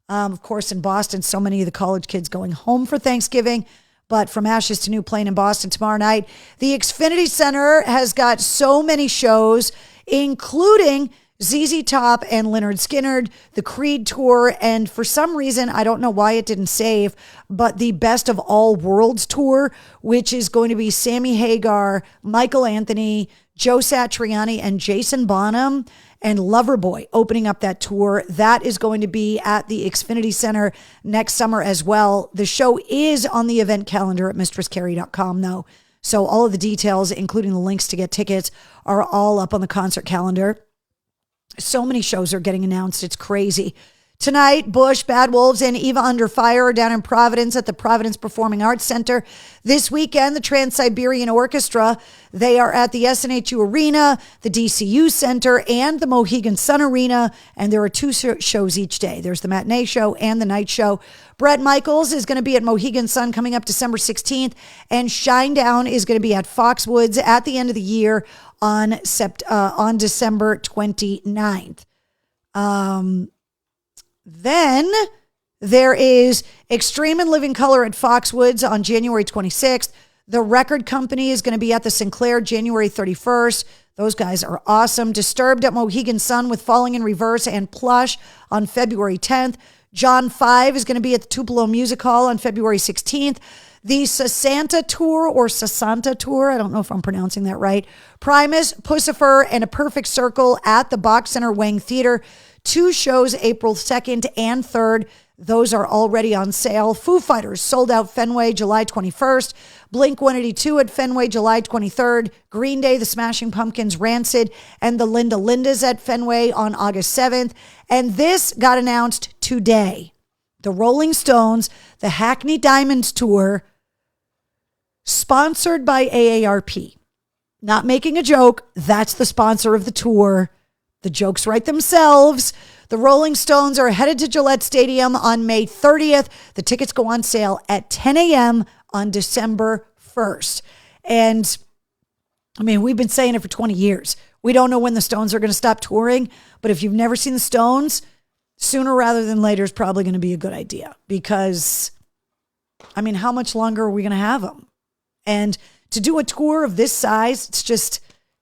Of course, in Boston, so many of the college kids going home for Thanksgiving. But From Ashes to New playing in Boston tomorrow night. The Xfinity Center has got so many shows, including ZZ Top and Lynyrd Skynyrd, the Creed Tour, and for some reason, I don't know why it didn't save, but the Best of All Worlds Tour, which is going to be Sammy Hagar, Michael Anthony, Joe Satriani, and Jason Bonham, and Loverboy opening up that tour. That is going to be at the Xfinity Center next summer as well. The show is on the event calendar at mistresscarrie.com, though. So all of the details, including the links to get tickets, are all up on the concert calendar. So many shows are getting announced. It's crazy. Tonight, Bush, Bad Wolves, and Eva Under Fire are down in Providence at the Providence Performing Arts Center. This weekend, the Trans-Siberian Orchestra, they are at the SNHU Arena, the DCU Center, and the Mohegan Sun Arena. And there are two shows each day. There's the matinee show and the night show. Bret Michaels is going to be at Mohegan Sun coming up December 16th. And Shinedown is going to be at Foxwoods at the end of the year on December 29th. Then there is Extreme and Living Color at Foxwoods on January 26th. The Record Company is going to be at the Sinclair January 31st. Those guys are awesome. Disturbed at Mohegan Sun with Falling in Reverse and Plush on February 10th. John 5 is going to be at the Tupelo Music Hall on February 16th. The Sasanta Tour, I don't know if I'm pronouncing that right. Primus, Pussifer, and A Perfect Circle at the Box Center Wang Theater. 2 shows April 2nd and 3rd. Those are already on sale. Foo Fighters sold out Fenway July 21st. Blink-182 at Fenway July 23rd. Green Day, the Smashing Pumpkins, Rancid, and the Linda Lindas at Fenway on August 7th. And this got announced today. The Rolling Stones, the Hackney Diamonds Tour, sponsored by AARP. Not making a joke. That's the sponsor of the tour. The jokes write themselves. The Rolling Stones are headed to Gillette Stadium on May 30th. The tickets go on sale at 10 a.m. on December 1st. And I mean, we've been saying it for 20 years. We don't know when the Stones are going to stop touring, but if you've never seen the Stones, sooner rather than later is probably going to be a good idea because, I mean, how much longer are we going to have them? And to do a tour of this size, it's just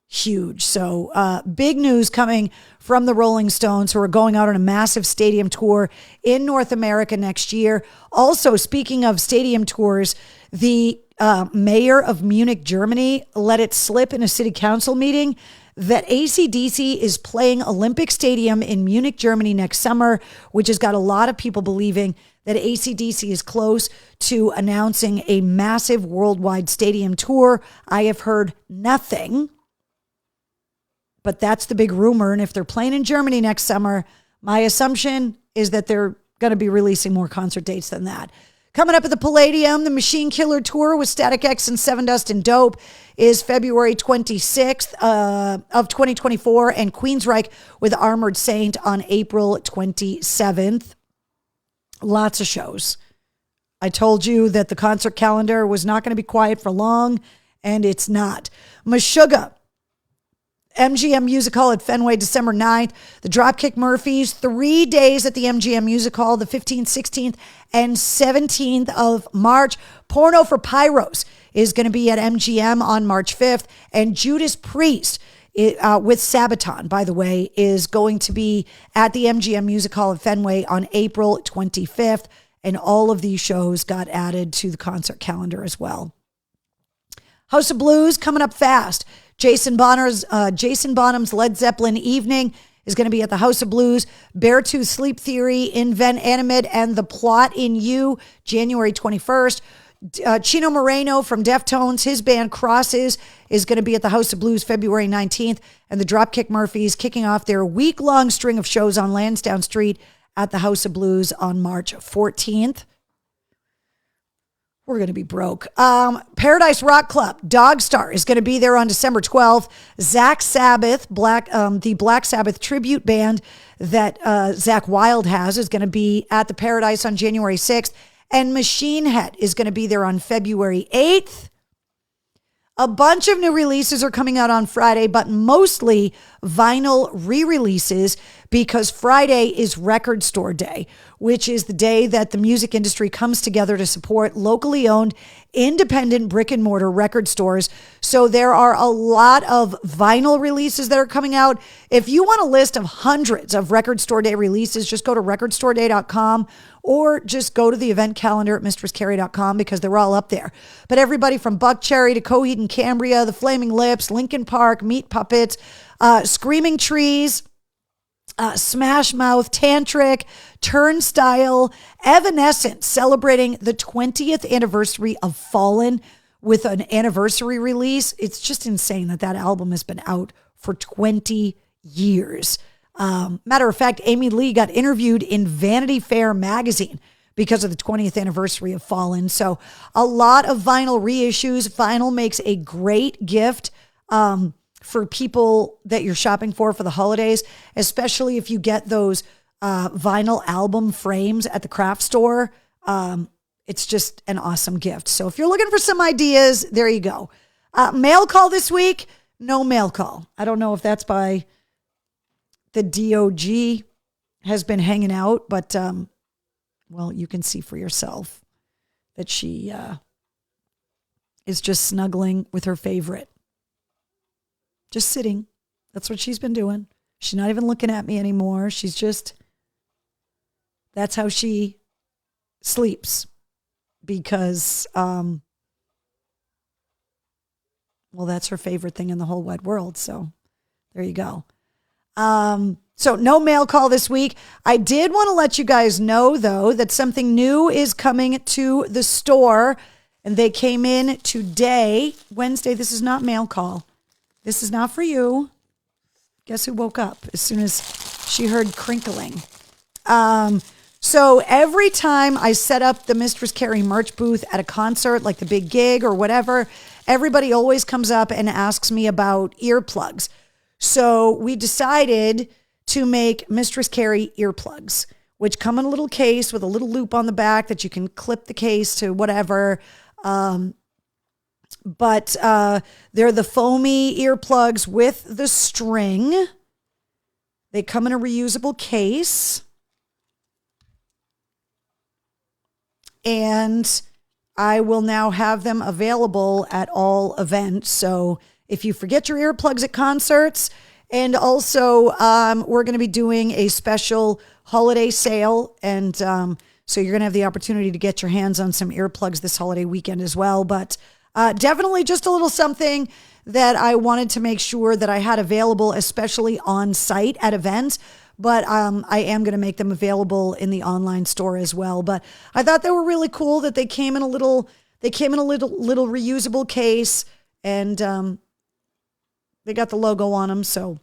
huge. So big news coming from the Rolling Stones, who are going out on a massive stadium tour in North America next year. Also, speaking of stadium tours, the mayor of Munich, Germany, let it slip in a city council meeting that AC/DC is playing Olympic Stadium in Munich, Germany next summer, which has got a lot of people believing that AC/DC is close to announcing a massive worldwide stadium tour. I have heard nothing, but that's the big rumor. And if they're playing in Germany next summer, my assumption is that they're going to be releasing more concert dates than that. Coming up at the Palladium, the Machine Killer Tour with Static X and Seven Dust and Dope is February 26th of 2024, and Queensryche with Armored Saint on April 27th. Lots of shows. I told you that the concert calendar was not going to be quiet for long, and it's not. Meshuggah, MGM Music Hall at Fenway, December 9th. The Dropkick Murphys, 3 days at the MGM Music Hall, the 15th, 16th, and 17th of March. Porno for Pyros is going to be at MGM on March 5th. And Judas Priest with Sabaton, by the way, is going to be at the MGM Music Hall at Fenway on April 25th. And all of these shows got added to the concert calendar as well. House of Blues coming up fast. Jason Bonham's Led Zeppelin Evening is going to be at the House of Blues. Beartooth Sleep Theory, Invent Animate, and The Plot in You, January 21st. Chino Moreno from Deftones, his band Crosses, is going to be at the House of Blues February 19th. And the Dropkick Murphys kicking off their week-long string of shows on Lansdowne Street at the House of Blues on March 14th. we're going to be broke. Paradise Rock Club, Dogstar is going to be there on December 12th. Zach Sabbath, the Black Sabbath tribute band that Zach Wild has, is going to be at the Paradise on January 6th. And Machine Head is going to be there on February 8th. A bunch of new releases are coming out on Friday, but mostly vinyl re-releases because Friday is Record Store Day, which is the day that the music industry comes together to support locally owned, independent brick and mortar record stores. So there are a lot of vinyl releases that are coming out. If you want a list of hundreds of Record Store Day releases, just go to recordstoreday.com or just go to the event calendar at mistresscarrie.com because they're all up there. But everybody from Buckcherry to Coheed and Cambria, The Flaming Lips, Linkin Park, Meat Puppets, Screaming Trees, Smash Mouth, Tantric, Turnstile, Evanescence, celebrating the 20th anniversary of Fallen with an anniversary release. It's just insane that album has been out for 20 years. Matter of fact, Amy Lee got interviewed in Vanity Fair magazine because of the 20th anniversary of Fallen. So a lot of vinyl reissues. Vinyl makes a great gift for people that you're shopping for the holidays, especially if you get those vinyl album frames at the craft store. It's just an awesome gift. So if you're looking for some ideas, there you go. Mail call this week, no mail call. I don't know if that's by the DOG has been hanging out, but well, you can see for yourself that she is just snuggling with her favorite. Just sitting. That's what she's been doing. She's not even looking at me anymore. She's just, that's how she sleeps because, well, that's her favorite thing in the whole wide world. So there you go. So no mail call this week. I did want to let you guys know, though, that something new is coming to the store, and they came in today, Wednesday. This is not mail call. This is not for you. Guess who woke up as soon as she heard crinkling? So every time I set up the Mistress Carrie merch booth at a concert, like the big gig or whatever, everybody always comes up and asks me about earplugs. So we decided to make Mistress Carrie earplugs, which come in a little case with a little loop on the back that you can clip the case to whatever. But they're the foamy earplugs with the string. They come in a reusable case. And I will now have them available at all events. So if you forget your earplugs at concerts, and also we're going to be doing a special holiday sale. And so you're going to have the opportunity to get your hands on some earplugs this holiday weekend as well. But definitely just a little something that I wanted to make sure that I had available, especially on site at events. But I am going to make them available in the online store as well. But I thought they were really cool that they came in a little reusable case, and they got the logo on them. So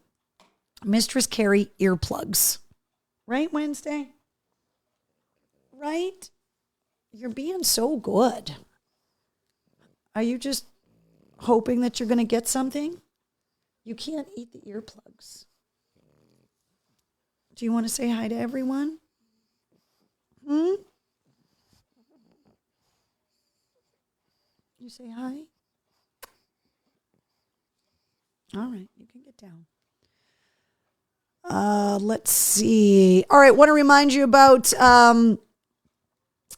Mistress Carrie earplugs. Right, Wednesday? Right? You're being so good. Are you just hoping that you're going to get something? You can't eat the earplugs. Do you want to say hi to everyone? You say hi? All right, you can get down. Let's see. All right, want to remind you about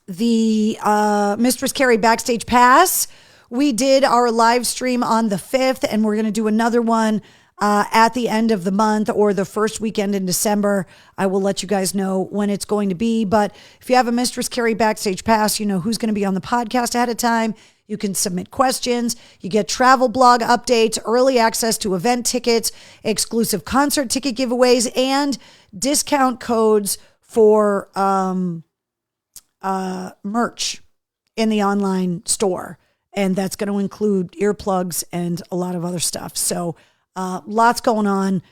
the Mistress Carrie Backstage Pass. We did our live stream on the 5th, and we're going to do another one at the end of the month or the first weekend in December. I will let you guys know when it's going to be. But if you have a Mistress Carrie Backstage Pass, you know who's going to be on the podcast ahead of time. You can submit questions. You get travel blog updates, early access to event tickets, exclusive concert ticket giveaways, and discount codes for merch in the online store. And that's going to include earplugs and a lot of other stuff. So lots going on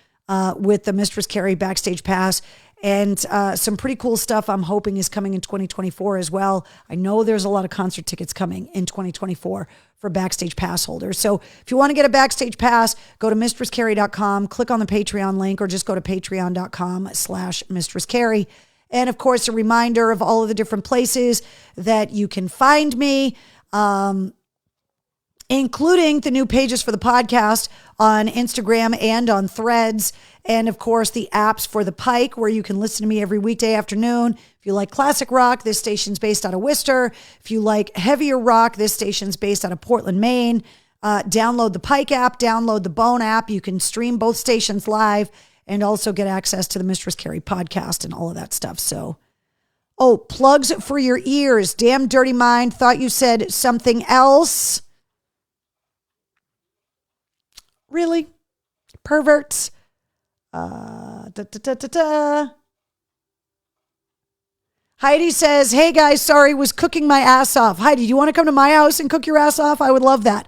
with the Mistress Carrie Backstage Pass. And some pretty cool stuff I'm hoping is coming in 2024 as well. I know there's a lot of concert tickets coming in 2024 for Backstage Pass holders. So if you want to get a Backstage Pass, go to mistresscarrie.com, click on the Patreon link, or just go to patreon.com/mistresscarrie. And of course, a reminder of all of the different places that you can find me, including the new pages for the podcast on Instagram and on Threads. And of course, the apps for the Pike, where you can listen to me every weekday afternoon. If you like classic rock, this station's based out of Worcester. If you like heavier rock, this station's based out of Portland, Maine. Download the Pike app, download the Bone app. You can stream both stations live and also get access to the Mistress Carrie podcast and all of that stuff. So, plugs for your ears. Damn Dirty Mind, thought you said something else. Really? Perverts. Heidi says, hey guys, sorry, was cooking my ass off. Heidi, do you want to come to my house and cook your ass off? I would love that.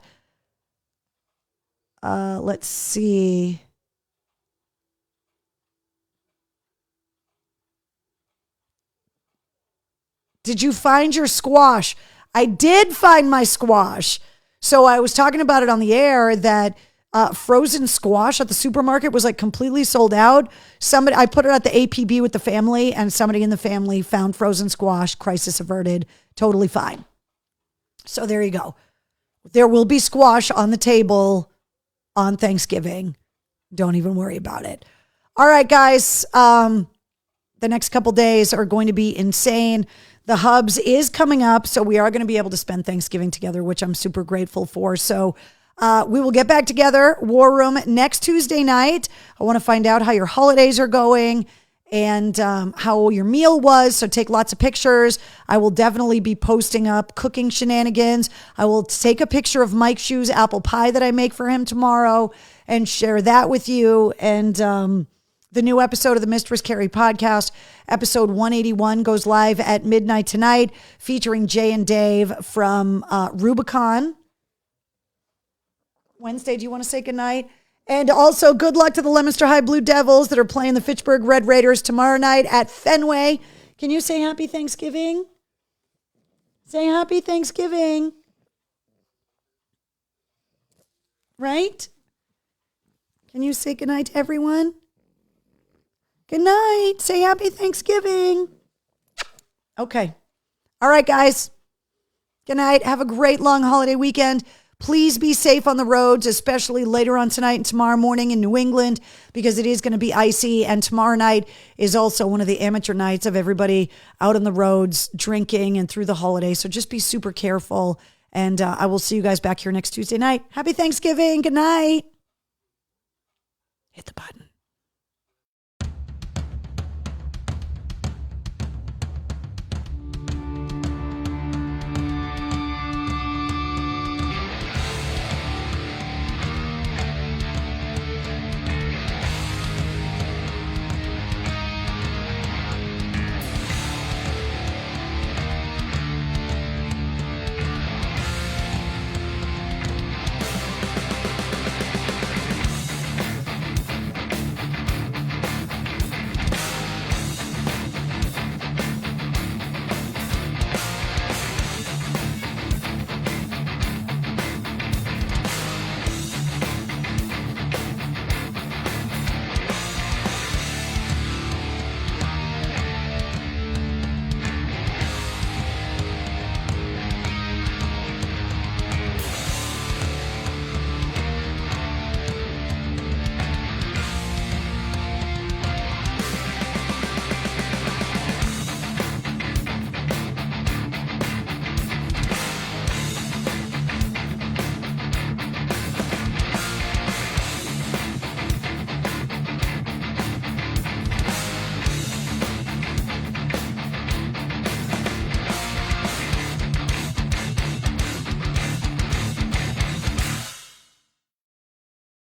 Let's see. Did you find your squash? I did find my squash. So I was talking about it on the air that frozen squash at the supermarket was like completely sold out. I put it at the APB with the family, and somebody in the family found frozen squash, crisis averted, totally fine. So there you go. There will be squash on the table on Thanksgiving. Don't even worry about it. All right, guys. The next couple days are going to be insane. The Hubs is coming up, so we are going to be able to spend Thanksgiving together, which I'm super grateful for. So we will get back together, War Room, next Tuesday night. I want to find out how your holidays are going and how your meal was. So take lots of pictures. I will definitely be posting up cooking shenanigans. I will take a picture of Mike Shu's apple pie that I make for him tomorrow and share that with you. And the new episode of the Mistress Carrie podcast, episode 181, goes live at midnight tonight, featuring Jay and Dave from Rubicon. Wednesday, do you want to say goodnight? And also, good luck to the Leominster High Blue Devils that are playing the Fitchburg Red Raiders tomorrow night at Fenway. Can you say happy Thanksgiving? Say happy Thanksgiving. Right? Can you say goodnight to everyone? Good night. Say happy Thanksgiving. Okay. All right, guys. Good night. Have a great long holiday weekend. Please be safe on the roads, especially later on tonight and tomorrow morning in New England, because it is going to be icy. And tomorrow night is also one of the amateur nights of everybody out on the roads drinking and through the holidays. So just be super careful. And I will see you guys back here next Tuesday night. Happy Thanksgiving. Good night. Hit the button.